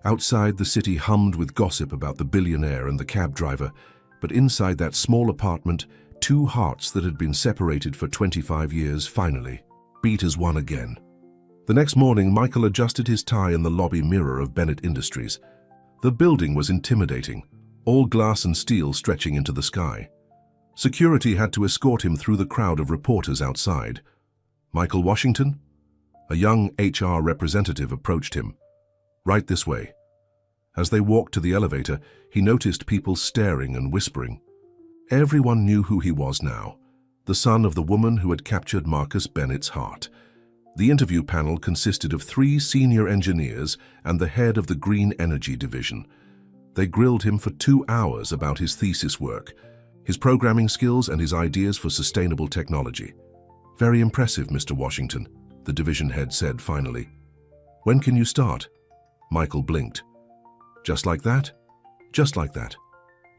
S1: Outside, the city hummed with gossip about the billionaire and the cab driver, but inside that small apartment, two hearts that had been separated for 25 years finally beat as one again. The next morning, Michael adjusted his tie in the lobby mirror of Bennett Industries. The building was intimidating, all glass and steel stretching into the sky. Security had to escort him through the crowd of reporters outside. Michael Washington? A young HR representative approached him. Right this way. As they walked to the elevator, he noticed people staring and whispering. Everyone knew who he was now, the son of the woman who had captured Marcus Bennett's heart. The interview panel consisted of 3 senior engineers and the head of the Green Energy Division. They grilled him for 2 hours about his thesis work, his programming skills and his ideas for sustainable technology. Very impressive, Mr. Washington, the division head said finally. When can you start? Michael blinked. Just like that? Just like that.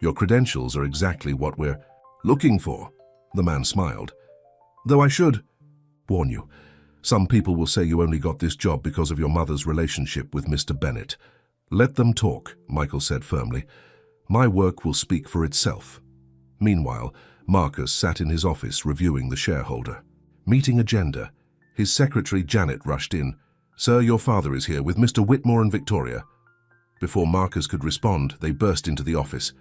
S1: Your credentials are exactly what we're looking for, the man smiled. Though I should warn you, some people will say you only got this job because of your mother's relationship with Mr. Bennett. Let them talk, Michael said firmly. My work will speak for itself. Meanwhile, Marcus sat in his office reviewing the shareholder meeting agenda. His secretary Janet rushed in. Sir, your father is here with Mr. Whitmore and Victoria. Before Marcus could respond, they burst into the office.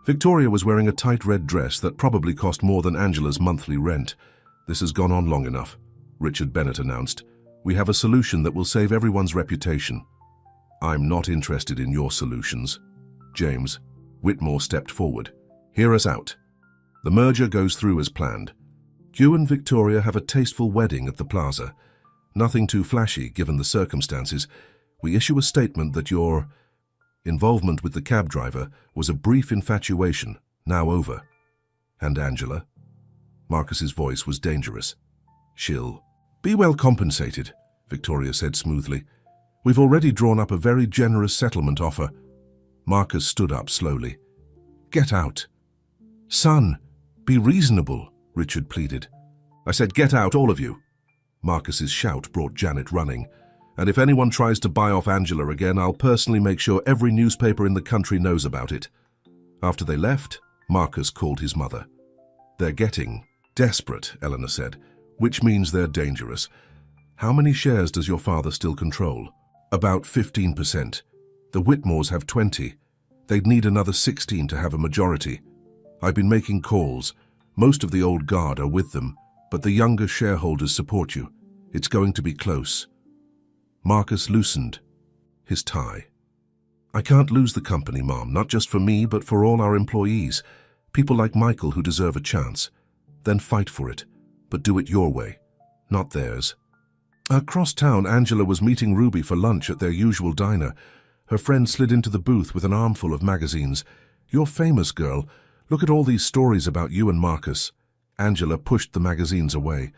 S1: Victoria was wearing a tight red dress that probably cost more than Angela's monthly rent. This has gone on long enough, Richard Bennett announced. We have a solution that will save everyone's reputation. I'm not interested in your solutions. James. Whitmore stepped forward. Hear us out. The merger goes through as planned. You and Victoria have a tasteful wedding at the plaza. Nothing too flashy given the circumstances. We issue a statement that your involvement with the cab driver was a brief infatuation, now over. And Angela? Marcus's voice was dangerous. She'll be well compensated, Victoria said smoothly. We've already drawn up a very generous settlement offer. Marcus stood up slowly. Get out. Son, be reasonable, Richard pleaded. I said get out, all of you. Marcus's shout brought Janet running. And if anyone tries to buy off Angela again, I'll personally make sure every newspaper in the country knows about it. After they left, Marcus called his mother. They're getting desperate, Eleanor said, which means they're dangerous. How many shares does your father still control? About 15%. The Whitmores have 20. They'd need another 16 to have a majority. I've been making calls. Most of the old guard are with them, but the younger shareholders support you. It's going to be close. Marcus loosened his tie. I can't lose the company, Mom, not just for me, but for all our employees. People like Michael who deserve a chance. Then fight for it, but do it your way, not theirs. Across town, Angela was meeting Ruby for lunch at their usual diner. Her friend slid into the booth with an armful of magazines. You're famous, girl. Look at all these stories about you and Marcus. Angela pushed the magazines away.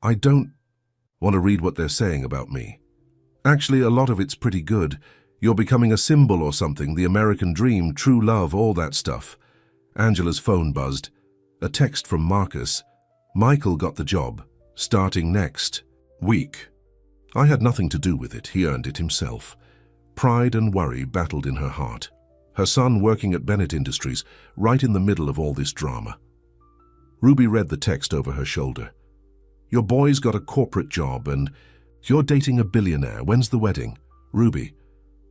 S1: I don't want to read what they're saying about me. Actually, a lot of it's pretty good. You're becoming a symbol or something, the American dream, true love, all that stuff. Angela's phone buzzed. A text from Marcus. Michael got the job, starting next week. I had nothing to do with it. He earned it himself. Pride and worry battled in her heart. Her son working at Bennett Industries, right in the middle of all this drama. Ruby read the text over her shoulder. Your boy's got a corporate job and you're dating a billionaire. When's the wedding? Ruby.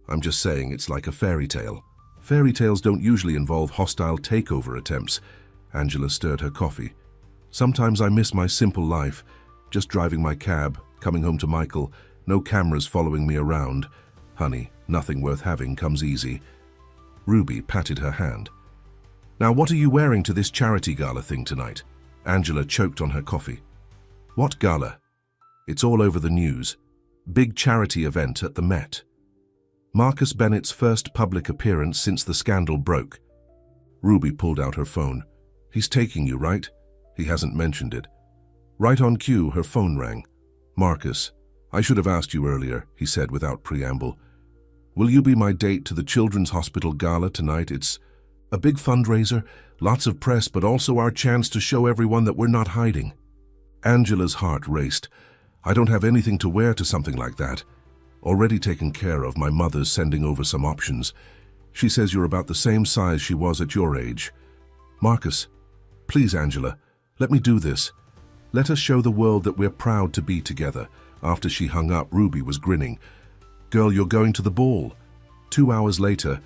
S1: I'm just saying it's like a fairy tale. Fairy tales don't usually involve hostile takeover attempts. Angela stirred her coffee. Sometimes I miss my simple life. Just driving my cab, coming home to Michael, no cameras following me around. Honey, nothing worth having comes easy. Ruby patted her hand. Now what are you wearing to this charity gala thing tonight? Angela choked on her coffee. What gala? It's all over the news. Big charity event at the Met. Marcus Bennett's first public appearance since the scandal broke. Ruby pulled out her phone. He's taking you, right? He hasn't mentioned it. Right on cue, her phone rang. Marcus, I should have asked you earlier, he said without preamble. Will you be my date to the Children's Hospital Gala tonight? It's a big fundraiser, lots of press, but also our chance to show everyone that we're not hiding. Angela's heart raced. I don't have anything to wear to something like that. Already taken care of. My mother's sending over some options. She says you're about the same size she was at your age. Marcus, please, Angela, let me do this. Let us show the world that we're proud to be together." After she hung up, Ruby was grinning. "Girl, you're going to the ball." 2 hours later,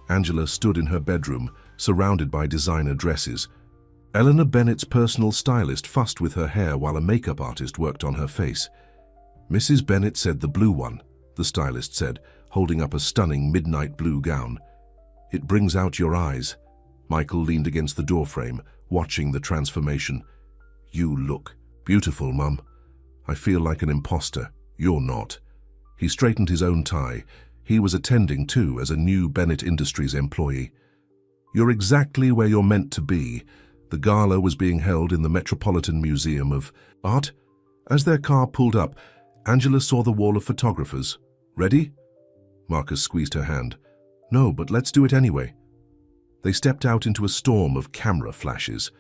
S1: Angela stood in her bedroom, surrounded by designer dresses. Eleanor Bennett's personal stylist fussed with her hair while a makeup artist worked on her face. "Mrs. Bennett said the blue one," the stylist said, holding up a stunning midnight blue gown. "It brings out your eyes." Michael leaned against the doorframe, watching the transformation. "You look beautiful, Mum. I feel like an imposter. You're not." He straightened his own tie. He was attending, too, as a new Bennett Industries employee. "You're exactly where you're meant to be." The gala was being held in the Metropolitan Museum of Art. As their car pulled up, Angela saw the wall of photographers. "Ready?" Marcus squeezed her hand. "No, but let's do it anyway." They stepped out into a storm of camera flashes.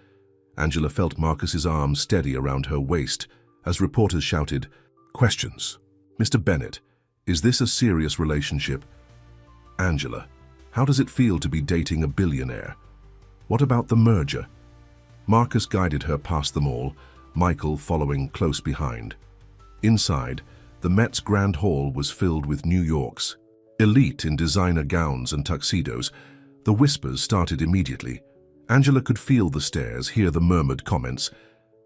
S1: Angela felt Marcus's arm steady around her waist as reporters shouted, "Questions. Mr. Bennett, is this a serious relationship?" "Angela, how does it feel to be dating a billionaire? What about the merger?" Marcus guided her past them all, Michael following close behind. Inside, the Met's Grand Hall was filled with New York's elite in designer gowns and tuxedos. The whispers started immediately. Angela could feel the stares, hear the murmured comments.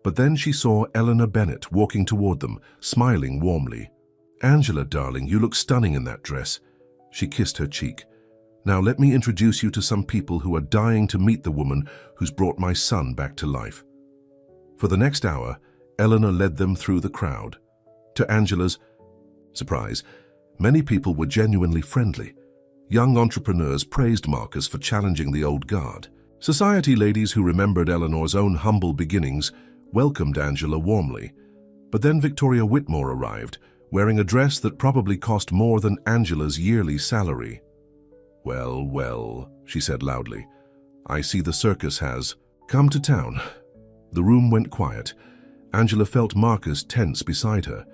S1: But then she saw Eleanor Bennett walking toward them, smiling warmly. "Angela, darling, you look stunning in that dress." She kissed her cheek. "Now let me introduce you to some people who are dying to meet the woman who's brought my son back to life." For the next hour, Eleanor led them through the crowd. To Angela's surprise, many people were genuinely friendly. Young entrepreneurs praised Marcus for challenging the old guard. Society ladies who remembered Eleanor's own humble beginnings welcomed Angela warmly. But then Victoria Whitmore arrived, wearing a dress that probably cost more than Angela's yearly salary. "Well, well," she said loudly, "I see the circus has come to town." The room went quiet. Angela felt Marcus tense beside her.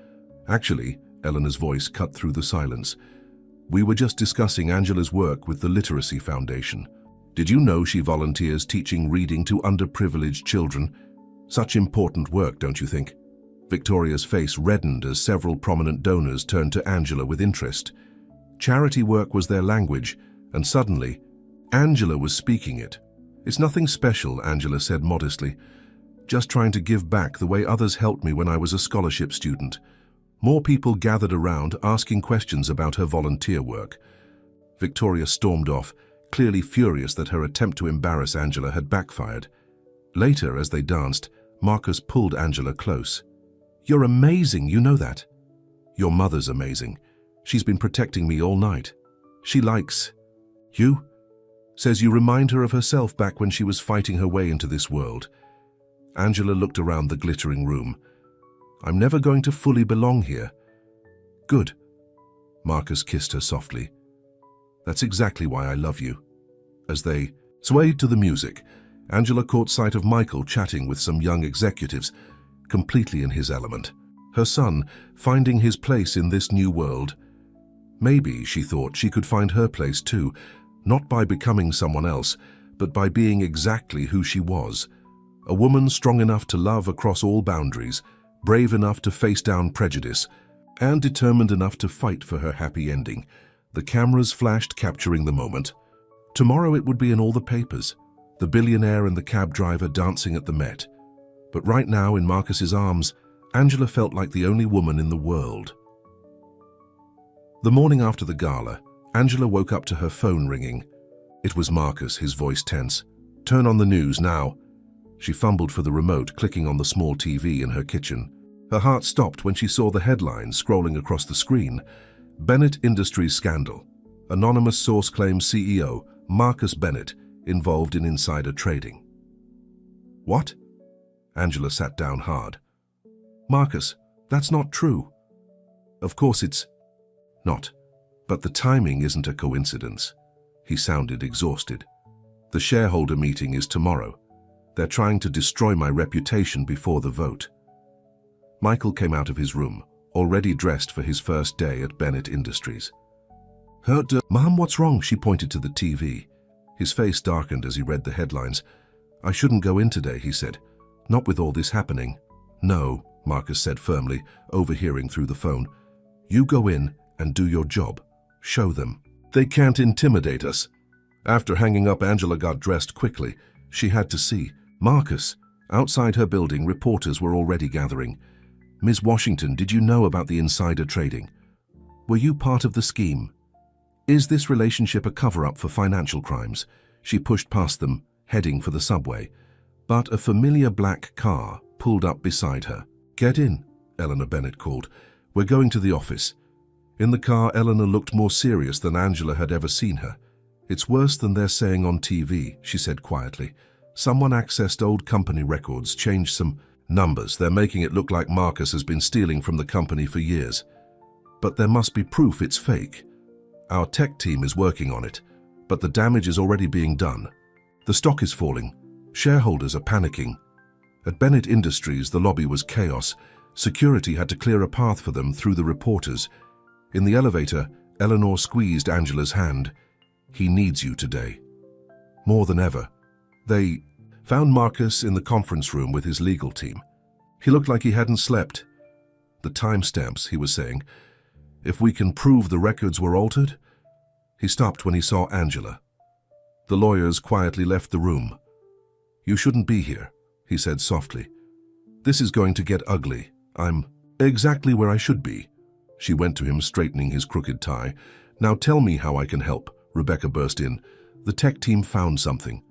S1: "Actually," Eleanor's voice cut through the silence, "we were just discussing Angela's work with the Literacy Foundation. Did you know she volunteers teaching reading to underprivileged children? Such important work, don't you think?" Victoria's face reddened as several prominent donors turned to Angela with interest. Charity work was their language, and suddenly, Angela was speaking it. "It's nothing special," Angela said modestly. "Just trying to give back the way others helped me when I was a scholarship student." More people gathered around, asking questions about her volunteer work. Victoria stormed off, clearly furious that her attempt to embarrass Angela had backfired. Later, as they danced, Marcus pulled Angela close. "You're amazing, you know that." "Your mother's amazing. She's been protecting me all night. She likes you. Says you remind her of herself back when she was fighting her way into this world." Angela looked around the glittering room. "I'm never going to fully belong here." "Good." Marcus kissed her softly. "That's exactly why I love you." As they swayed to the music, Angela caught sight of Michael chatting with some young executives, completely in his element. Her son, finding his place in this new world. Maybe, she thought, she could find her place too, not by becoming someone else, but by being exactly who she was. A woman strong enough to love across all boundaries, brave enough to face down prejudice, and determined enough to fight for her happy ending. The cameras flashed, capturing the moment. Tomorrow it would be in all the papers, the billionaire and the cab driver dancing at the Met. But right now, in Marcus's arms, Angela felt like the only woman in the world. The morning after the gala, Angela woke up to her phone ringing. It was Marcus, his voice tense. "Turn on the news now." She fumbled for the remote, clicking on the small TV in her kitchen. Her heart stopped when she saw the headlines scrolling across the screen. Bennett Industries scandal. Anonymous source claims CEO Marcus Bennett involved in insider trading. What? Angela sat down hard. "Marcus, that's not true." "Of course it's not. But the timing isn't a coincidence." He sounded exhausted. "The shareholder meeting is tomorrow. They're trying to destroy my reputation before the vote." Michael came out of his room, already dressed for his first day at Bennett Industries. Mom, what's wrong? She pointed to the TV. His face darkened as he read the headlines. I shouldn't go in today, he said. Not with all this happening. No, Marcus said firmly, overhearing through the phone. You go in and do your job. Show them. They can't intimidate us. After hanging up, Angela got dressed quickly. She had to see Marcus. Outside her building, reporters were already gathering. Ms. Washington, did you know about the insider trading? Were you part of the scheme? Is this relationship a cover-up for financial crimes? She pushed past them, heading for the subway. But a familiar black car pulled up beside her. Get in, Eleanor Bennett called. We're going to the office. In the car, Eleanor looked more serious than Angela had ever seen her. It's worse than they're saying on TV, she said quietly. Someone accessed old company records, changed some numbers. They're making it look like Marcus has been stealing from the company for years. But there must be proof it's fake. Our tech team is working on it, but the damage is already being done. The stock is falling. Shareholders are panicking. At Bennett Industries, the lobby was chaos. Security had to clear a path for them through the reporters. In the elevator, Eleanor squeezed Angela's hand. He needs you today. More than ever. They found Marcus in the conference room with his legal team. He looked like he hadn't slept. The timestamps, he was saying. If we can prove the records were altered? He stopped when he saw Angela. The lawyers quietly left the room. You shouldn't be here, he said softly. This is going to get ugly. I'm exactly where I should be. She went to him, straightening his crooked tie. Now tell me how I can help, Rebecca burst in. The tech team found something.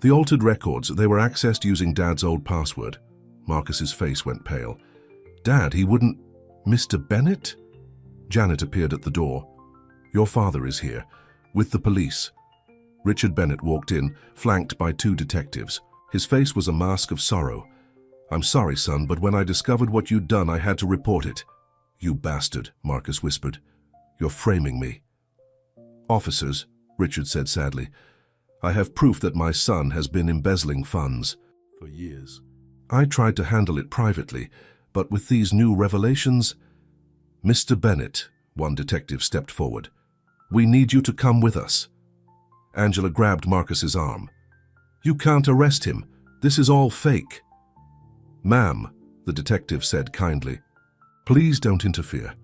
S1: The altered records, they were accessed using Dad's old password. Marcus's face went pale. Dad, he wouldn't... Mr. Bennett? Janet appeared at the door. Your father is here, with the police. Richard Bennett walked in, flanked by two detectives. His face was a mask of sorrow. I'm sorry, son, but when I discovered what you'd done, I had to report it. You bastard, Marcus whispered. You're framing me. Officers, Richard said sadly, I have proof that my son has been embezzling funds for years. I tried to handle it privately, but with these new revelations... Mr. Bennett, one detective stepped forward. We need you to come with us. Angela grabbed Marcus's arm. You can't arrest him. This is all fake. Ma'am, the detective said kindly, please don't interfere.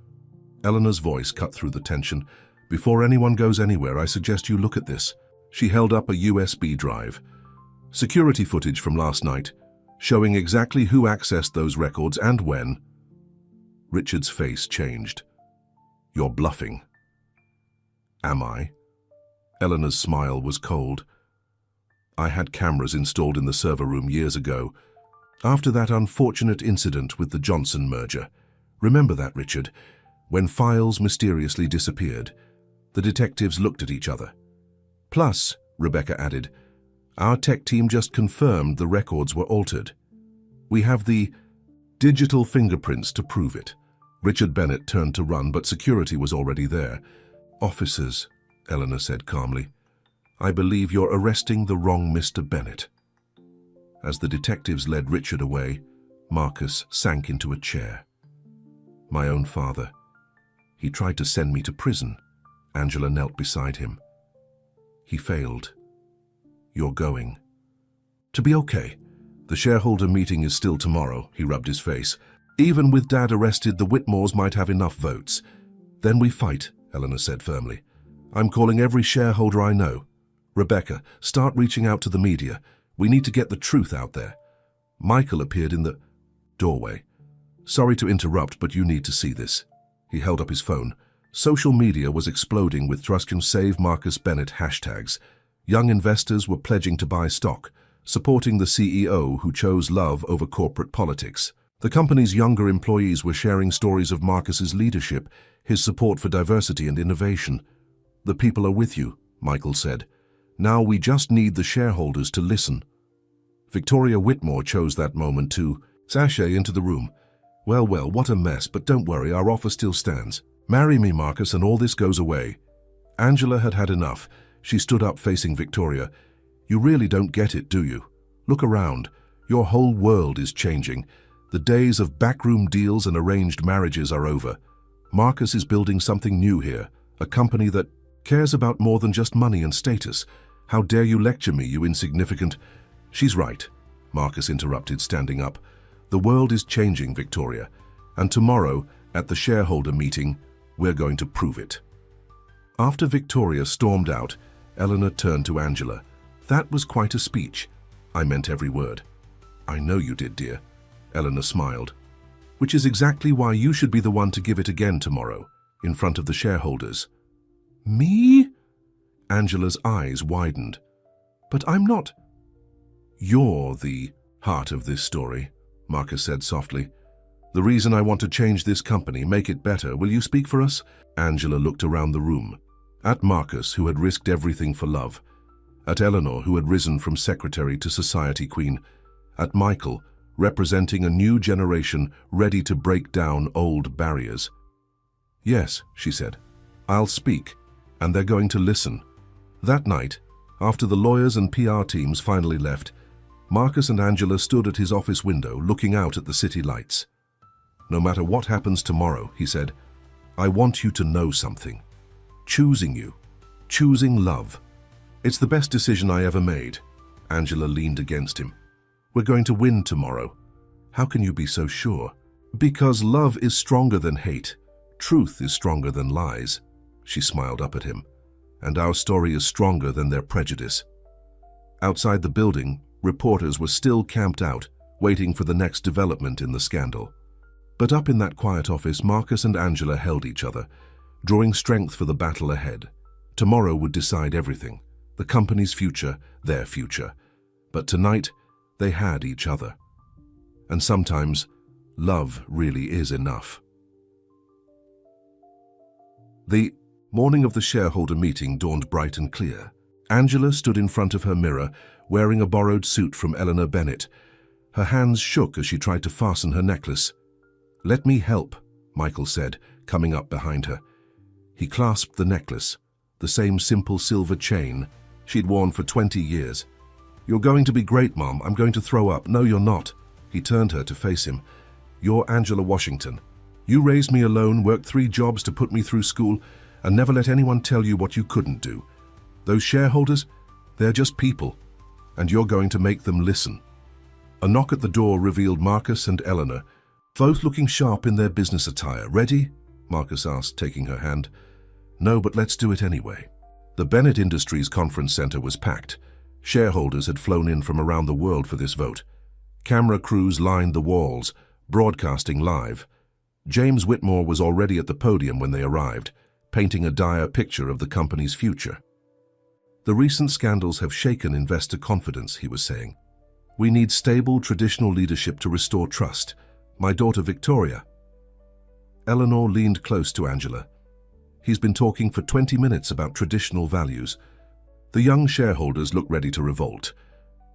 S1: Eleanor's voice cut through the tension. Before anyone goes anywhere, I suggest you look at this. She held up a USB drive. Security footage from last night, showing exactly who accessed those records and when. Richard's face changed. You're bluffing. Am I? Eleanor's smile was cold. I had cameras installed in the server room years ago, after that unfortunate incident with the Johnson merger. Remember that, Richard? When files mysteriously disappeared, the detectives looked at each other. Plus, Rebecca added, our tech team just confirmed the records were altered. We have the digital fingerprints to prove it. Richard Bennett turned to run, but security was already there. Officers, Eleanor said calmly, I believe you're arresting the wrong Mr. Bennett. As the detectives led Richard away, Marcus sank into a chair. My own father. He tried to send me to prison. Angela knelt beside him. He failed. You're going. To be okay. The shareholder meeting is still tomorrow, he rubbed his face. Even with Dad arrested, the Whitmores might have enough votes. Then we fight, Eleanor said firmly. I'm calling every shareholder I know. Rebecca, start reaching out to the media. We need to get the truth out there. Michael appeared in the doorway. Sorry to interrupt, but you need to see this. He held up his phone. Social media was exploding with Trust Can Save Marcus Bennett hashtags. Young investors were pledging to buy stock, supporting the CEO who chose love over corporate politics. The company's younger employees were sharing stories of Marcus's leadership, his support for diversity and innovation. The people are with you, Michael said. Now we just need the shareholders to listen. Victoria Whitmore chose that moment to sashay into the room. Well, what a mess, but don't worry, our offer still stands. Marry me, Marcus, and all this goes away. Angela had had enough. She stood up facing Victoria. You really don't get it, do you? Look around. Your whole world is changing. The days of backroom deals and arranged marriages are over. Marcus is building something new here, a company that cares about more than just money and status. How dare you lecture me, you insignificant— She's right, Marcus interrupted, standing up. The world is changing, Victoria, and tomorrow, at the shareholder meeting, we're going to prove it. After Victoria stormed out, Eleanor turned to Angela. That was quite a speech. I meant every word. I know you did, dear. Eleanor smiled. Which is exactly why you should be the one to give it again tomorrow, in front of the shareholders. Me? Angela's eyes widened. But I'm not— You're the heart of this story, Marcus said softly. The reason I want to change this company, make it better. Will you speak for us? Angela looked around the room. At Marcus, who had risked everything for love. At Eleanor, who had risen from secretary to society queen. At Michael, representing a new generation ready to break down old barriers. Yes, she said. I'll speak, and they're going to listen. That night, after the lawyers and PR teams finally left, Marcus and Angela stood at his office window looking out at the city lights. No matter what happens tomorrow, he said, I want you to know something. Choosing you. Choosing love. It's the best decision I ever made. Angela leaned against him. We're going to win tomorrow. How can you be so sure? Because love is stronger than hate. Truth is stronger than lies. She smiled up at him. And our story is stronger than their prejudice. Outside the building, reporters were still camped out, waiting for the next development in the scandal. But up in that quiet office, Marcus and Angela held each other, drawing strength for the battle ahead. Tomorrow would decide everything, the company's future, their future. But tonight, they had each other. And sometimes, love really is enough. The morning of the shareholder meeting dawned bright and clear. Angela stood in front of her mirror, wearing a borrowed suit from Eleanor Bennett. Her hands shook as she tried to fasten her necklace. Let me help, Michael said, coming up behind her. He clasped the necklace, the same simple silver chain she'd worn for 20 years. You're going to be great, Mom. I'm going to throw up. No, you're not. He turned her to face him. You're Angela Washington. You raised me alone, worked 3 jobs to put me through school, and never let anyone tell you what you couldn't do. Those shareholders, they're just people, and you're going to make them listen. A knock at the door revealed Marcus and Eleanor, both looking sharp in their business attire. Ready? Marcus asked, taking her hand. No, but let's do it anyway. The Bennett Industries conference center was packed. Shareholders had flown in from around the world for this vote. Camera crews lined the walls, broadcasting live. James Whitmore was already at the podium when they arrived, painting a dire picture of the company's future. The recent scandals have shaken investor confidence, he was saying. We need stable, traditional leadership to restore trust. My daughter Victoria. Eleanor leaned close to Angela. He's been talking for 20 minutes about traditional values. The young shareholders looked ready to revolt.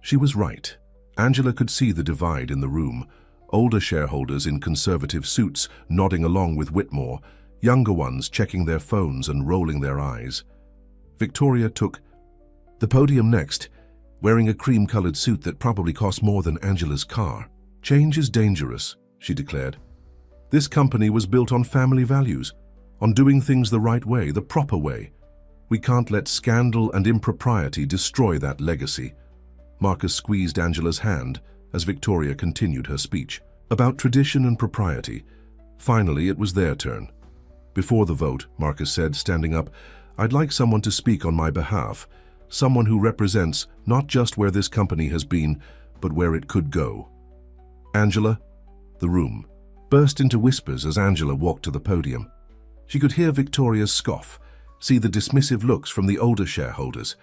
S1: She was right. Angela could see the divide in the room. Older shareholders in conservative suits nodding along with Whitmore, younger ones checking their phones and rolling their eyes. Victoria took the podium next, wearing a cream-colored suit that probably cost more than Angela's car. Change is dangerous, she declared. This company was built on family values, on doing things the right way, the proper way. We can't let scandal and impropriety destroy that legacy. Marcus squeezed Angela's hand as Victoria continued her speech about tradition and propriety. Finally, it was their turn. Before the vote, Marcus said, standing up, I'd like someone to speak on my behalf, someone who represents not just where this company has been, but where it could go. Angela, the room, burst into whispers as Angela walked to the podium. She could hear Victoria's scoff, see the dismissive looks from the older shareholders,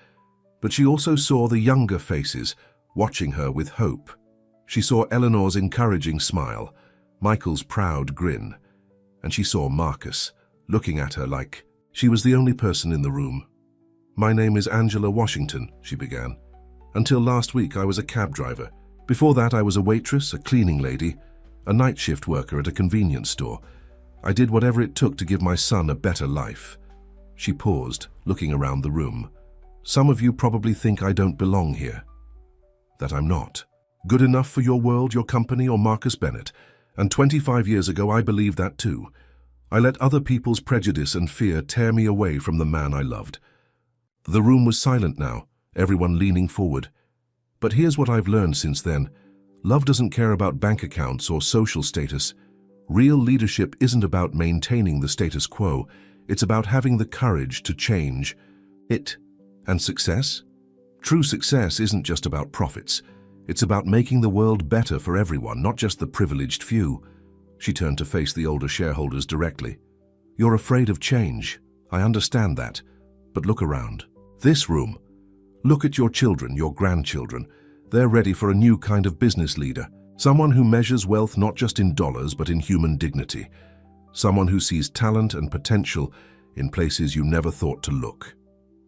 S1: but she also saw the younger faces watching her with hope. She saw Eleanor's encouraging smile, Michael's proud grin, and she saw Marcus looking at her like she was the only person in the room. My name is Angela Washington, she began. Until last week, I was a cab driver. Before that, I was a waitress, a cleaning lady, a night shift worker at a convenience store. I did whatever it took to give my son a better life. She paused, looking around the room. Some of you probably think I don't belong here. That I'm not. Good enough for your world, your company, or Marcus Bennett. And 25 years ago, I believed that too. I let other people's prejudice and fear tear me away from the man I loved. The room was silent now, everyone leaning forward. But here's what I've learned since then. Love doesn't care about bank accounts or social status. Real leadership isn't about maintaining the status quo. It's about having the courage to change it. And success? True success isn't just about profits. It's about making the world better for everyone, not just the privileged few. She turned to face the older shareholders directly. You're afraid of change. I understand that. But look around. This room. Look at your children, your grandchildren. They're ready for a new kind of business leader. Someone who measures wealth not just in dollars, but in human dignity. Someone who sees talent and potential in places you never thought to look.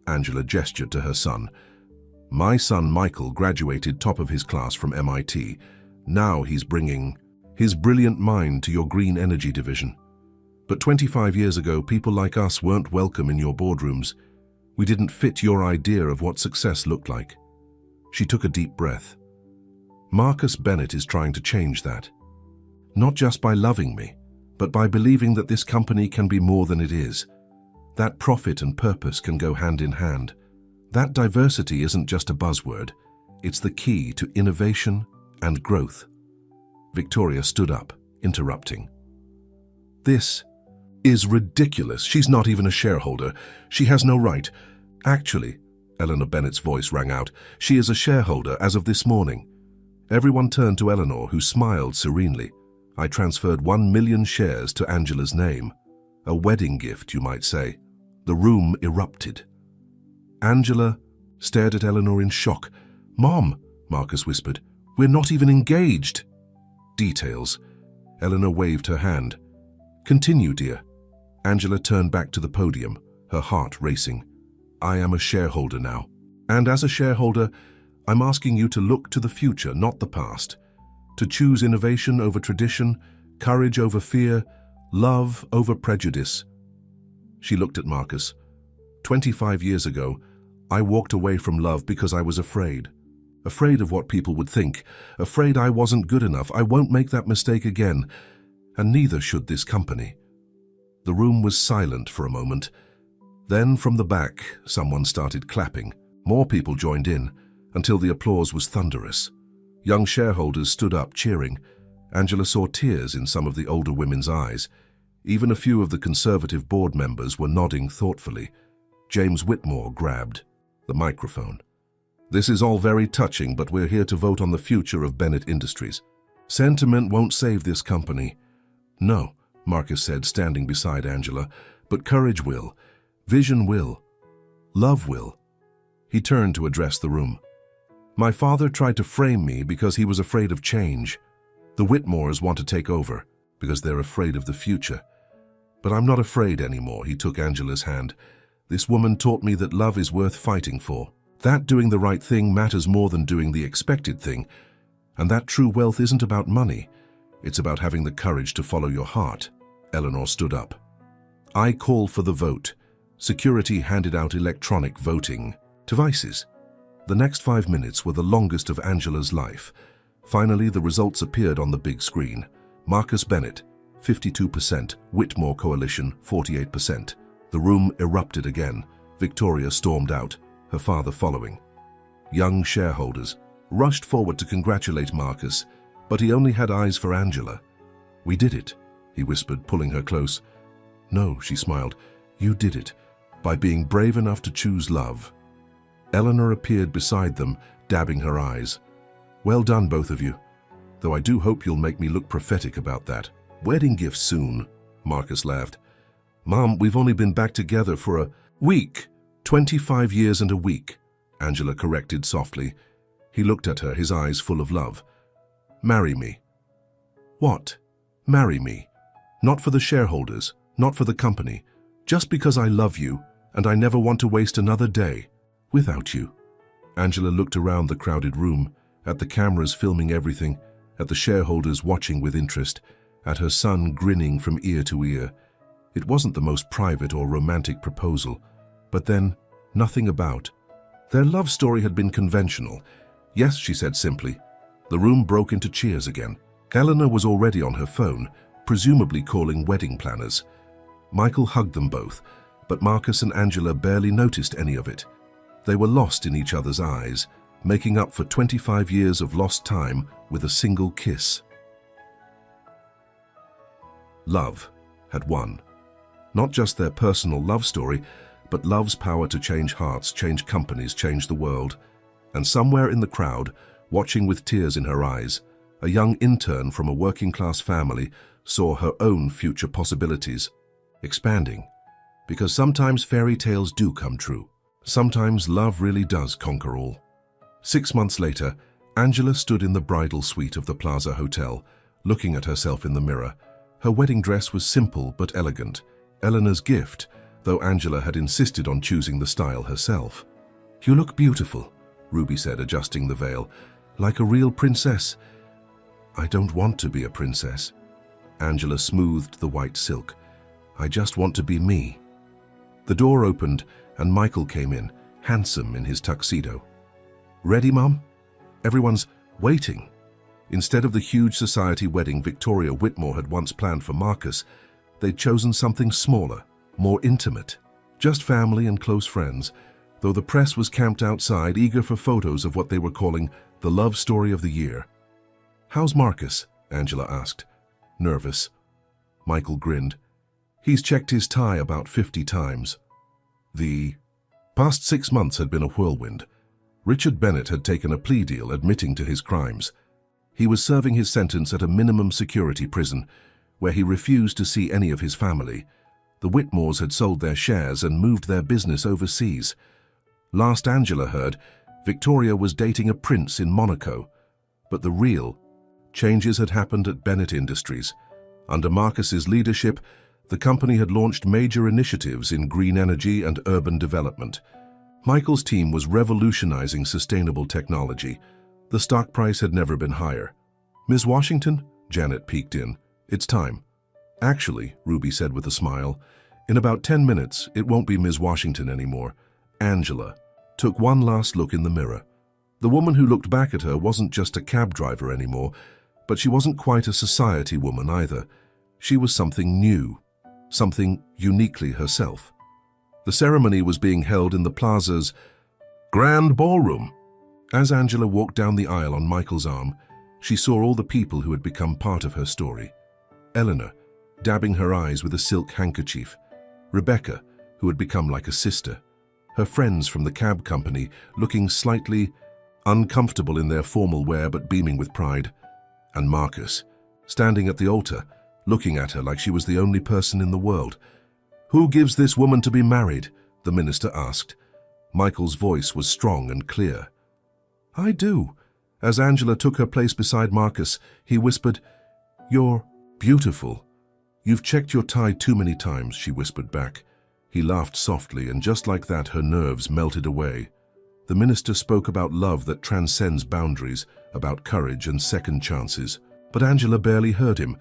S1: Angela gestured to her son. My son Michael graduated top of his class from MIT. Now he's bringing his brilliant mind to your green energy division. But 25 years ago, people like us weren't welcome in your boardrooms. We didn't fit your idea of what success looked like. She took a deep breath. Marcus Bennett is trying to change that. Not just by loving me, but by believing that this company can be more than it is. That profit and purpose can go hand in hand. That diversity isn't just a buzzword. It's the key to innovation and growth. Victoria stood up, interrupting. This is ridiculous. She's not even a shareholder. She has no right. Actually, Eleanor Bennett's voice rang out, she is a shareholder as of this morning. Everyone turned to Eleanor, who smiled serenely. I transferred 1 million shares to Angela's name. A wedding gift, you might say. The room erupted. Angela stared at Eleanor in shock. Mom, Marcus whispered, we're not even engaged. Details. Eleanor waved her hand. Continue, dear. Angela turned back to the podium, her heart racing. I am a shareholder now. And as a shareholder, I'm asking you to look to the future, not the past. To choose innovation over tradition, courage over fear, love over prejudice. She looked at Marcus. 25 years ago, I walked away from love because I was afraid. Afraid of what people would think. Afraid I wasn't good enough. I won't make that mistake again. And neither should this company. The room was silent for a moment. Then, from the back, someone started clapping. More people joined in, until the applause was thunderous. Young shareholders stood up, cheering. Angela saw tears in some of the older women's eyes. Even a few of the conservative board members were nodding thoughtfully. James Whitmore grabbed the microphone. This is all very touching, but we're here to vote on the future of Bennett Industries. Sentiment won't save this company. No, Marcus said, standing beside Angela, but courage will. Vision will. Love will. He turned to address the room. My father tried to frame me because he was afraid of change. The Whitmores want to take over because they're afraid of the future. But I'm not afraid anymore, he took Angela's hand. This woman taught me that love is worth fighting for. That doing the right thing matters more than doing the expected thing. And that true wealth isn't about money. It's about having the courage to follow your heart. Eleanor stood up. I call for the vote. Security handed out electronic voting devices. The next 5 minutes were the longest of Angela's life. Finally, the results appeared on the big screen. Marcus Bennett, 52%. Whitmore Coalition, 48%. The room erupted again. Victoria stormed out, her father following. Young shareholders rushed forward to congratulate Marcus, but he only had eyes for Angela. We did it, he whispered, pulling her close. No, she smiled. You did it, by being brave enough to choose love. Eleanor appeared beside them, dabbing her eyes. Well done, both of you. Though I do hope you'll make me look prophetic about that. Wedding gifts soon, Marcus laughed. Mom, we've only been back together for a week. 25 years and a week, Angela corrected softly. He looked at her, his eyes full of love. Marry me. What? Marry me. Not for the shareholders, not for the company. Just because I love you, and I never want to waste another day without you. Angela looked around the crowded room, at the cameras filming everything, at the shareholders watching with interest, at her son grinning from ear to ear. It wasn't the most private or romantic proposal, but then, nothing about. Their love story had been conventional. Yes, she said simply, The room broke into cheers again. Eleanor was already on her phone, presumably calling wedding planners. Michael hugged them both, but Marcus and Angela barely noticed any of it. They were lost in each other's eyes, making up for 25 years of lost time with a single kiss. Love had won. Not just their personal love story, but love's power to change hearts, change companies, change the world. And somewhere in the crowd, watching with tears in her eyes, a young intern from a working-class family saw her own future possibilities expanding. Because sometimes fairy tales do come true. Sometimes love really does conquer all. 6 months later, Angela stood in the bridal suite of the Plaza Hotel, looking at herself in the mirror. Her wedding dress was simple but elegant, Eleanor's gift, though Angela had insisted on choosing the style herself. "You look beautiful," Ruby said, adjusting the veil, "like a real princess." "I don't want to be a princess." Angela smoothed the white silk. "I just want to be me." The door opened and Michael came in, handsome in his tuxedo. "Ready, Mum? Everyone's waiting." Instead of the huge society wedding Victoria Whitmore had once planned for Marcus, they'd chosen something smaller, more intimate. Just family and close friends, though the press was camped outside, eager for photos of what they were calling the love story of the year. "How's Marcus?" Angela asked. "Nervous." Michael grinned. "He's checked his tie about 50 times. The past 6 months had been a whirlwind. Richard Bennett had taken a plea deal admitting to his crimes. He was serving his sentence at a minimum security prison, where he refused to see any of his family. The Whitmores had sold their shares and moved their business overseas. Last Angela heard, Victoria was dating a prince in Monaco. But the real changes had happened at Bennett Industries. Under Marcus's leadership, the company had launched major initiatives in green energy and urban development. Michael's team was revolutionizing sustainable technology. The stock price had never been higher. "Ms. Washington?" Janet peeked in. "It's time." "Actually," Ruby said with a smile, "in about 10 minutes, it won't be Ms. Washington anymore." Angela took one last look in the mirror. The woman who looked back at her wasn't just a cab driver anymore, but she wasn't quite a society woman either. She was something new, something uniquely herself. The ceremony was being held in the Plaza's Grand Ballroom. As Angela walked down the aisle on Michael's arm, she saw all the people who had become part of her story. Eleanor, dabbing her eyes with a silk handkerchief. Rebecca, who had become like a sister. Her friends from the cab company, looking slightly uncomfortable in their formal wear but beaming with pride. And Marcus, standing at the altar, looking at her like she was the only person in the world. "Who gives this woman to be married?" the minister asked. Michael's voice was strong and clear. "I do." As Angela took her place beside Marcus, he whispered, "You're beautiful." "You've checked your tie too many times," she whispered back. He laughed softly, and just like that, her nerves melted away. The minister spoke about love that transcends boundaries, about courage and second chances. But Angela barely heard him.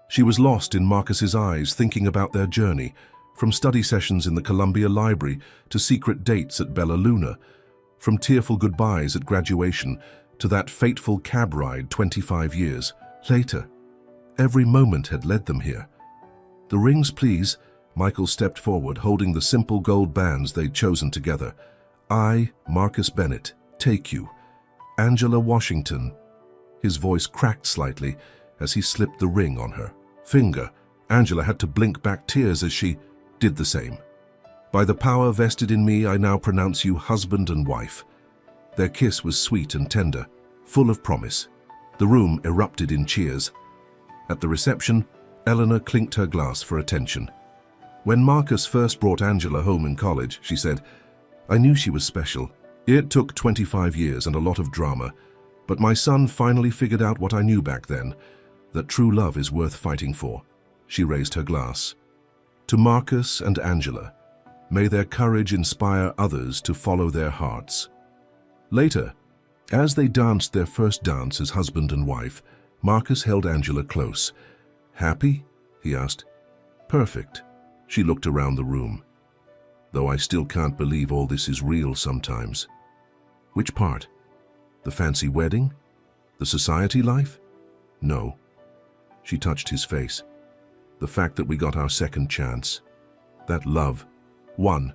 S1: She was lost in Marcus's eyes, thinking about their journey, from study sessions in the Columbia Library to secret dates at Bella Luna, from tearful goodbyes at graduation to that fateful cab ride 25 years later. Every moment had led them here. "The rings, please." Michael stepped forward, holding the simple gold bands they'd chosen together. "I, Marcus Bennett, take you. Angela Washington." His voice cracked slightly as he slipped the ring on her finger. Angela had to blink back tears as she did the same. "By the power vested in me, I now pronounce you husband and wife." Their kiss was sweet and tender, full of promise. The room erupted in cheers. At the reception, Eleanor clinked her glass for attention. When Marcus first brought Angela home in college, she said, "I knew she was special. It took 25 years and a lot of drama, but my son finally figured out what I knew back then, that true love is worth fighting for." She raised her glass. "To Marcus and Angela, may their courage inspire others to follow their hearts." Later, as they danced their first dance as husband and wife, Marcus held Angela close. "Happy?" he asked. "Perfect." She looked around the room. "Though I still can't believe all this is real sometimes." "Which part? The fancy wedding?" The society life? No. She touched his face. The fact that we got our second chance. That love. Won.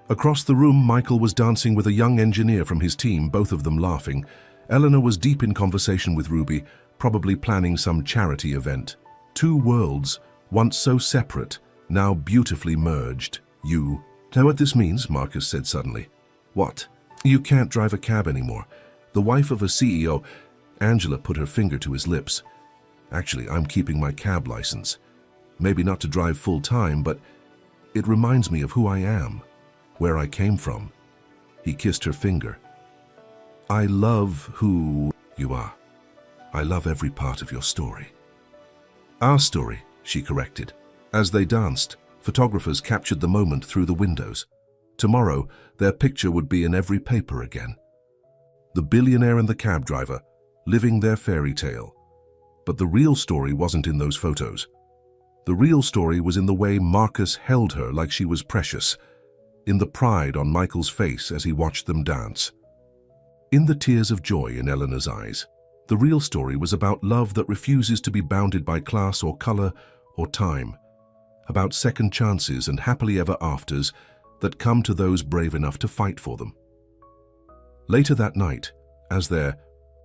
S1: Across the room, Michael was dancing with a young engineer from his team, both of them laughing. Eleanor was deep in conversation with Ruby, probably planning some charity event. Two worlds, once so separate, now beautifully merged. You. Know what this means? Marcus said suddenly. What? You can't drive a cab anymore. The wife of a CEO. Angela put her finger to his lips. Actually, I'm keeping my cab license. Maybe not to drive full time, but it reminds me of who I am, where I came from. He kissed her finger. I love who you are. I love every part of your story. Our story, she corrected. As they danced, photographers captured the moment through the windows. Tomorrow, their picture would be in every paper again. The billionaire and the cab driver, living their fairy tale. But the real story wasn't in those photos. The real story was in the way Marcus held her like she was precious, in the pride on Michael's face as he watched them dance. In the tears of joy in Eleanor's eyes, the real story was about love that refuses to be bounded by class or color or time, about second chances and happily ever afters that come to those brave enough to fight for them. Later that night, as their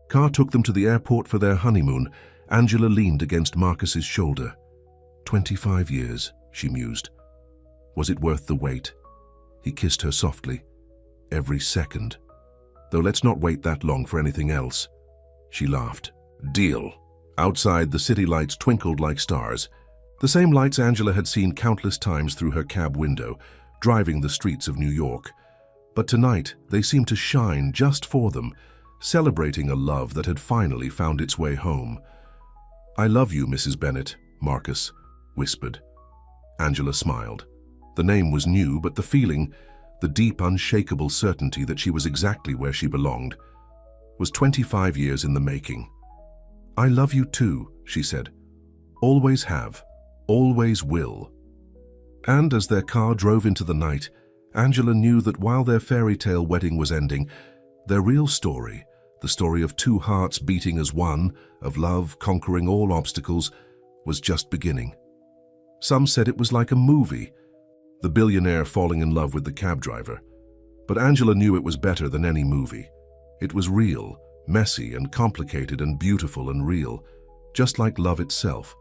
S1: car took them to the airport for their honeymoon, Angela leaned against Marcus's shoulder. 25 years, she mused. Was it worth the wait? He kissed her softly. Every second. Though let's not wait that long for anything else. She laughed. Deal. Outside, the city lights twinkled like stars. The same lights Angela had seen countless times through her cab window, driving the streets of New York. But tonight, they seemed to shine just for them, celebrating a love that had finally found its way home. I love you, Mrs. Bennet, Marcus whispered. Angela smiled. The name was new, but the feeling, the deep, unshakable certainty that she was exactly where she belonged, was 25 years in the making. I love you too, she said. Always have, always will. And as their car drove into the night, Angela knew that while their fairy tale wedding was ending, their real story, the story of two hearts beating as one, of love conquering all obstacles, was just beginning. Some said it was like a movie, the billionaire falling in love with the cab driver. But Angela knew it was better than any movie. It was real, messy and complicated and beautiful and real, just like love itself.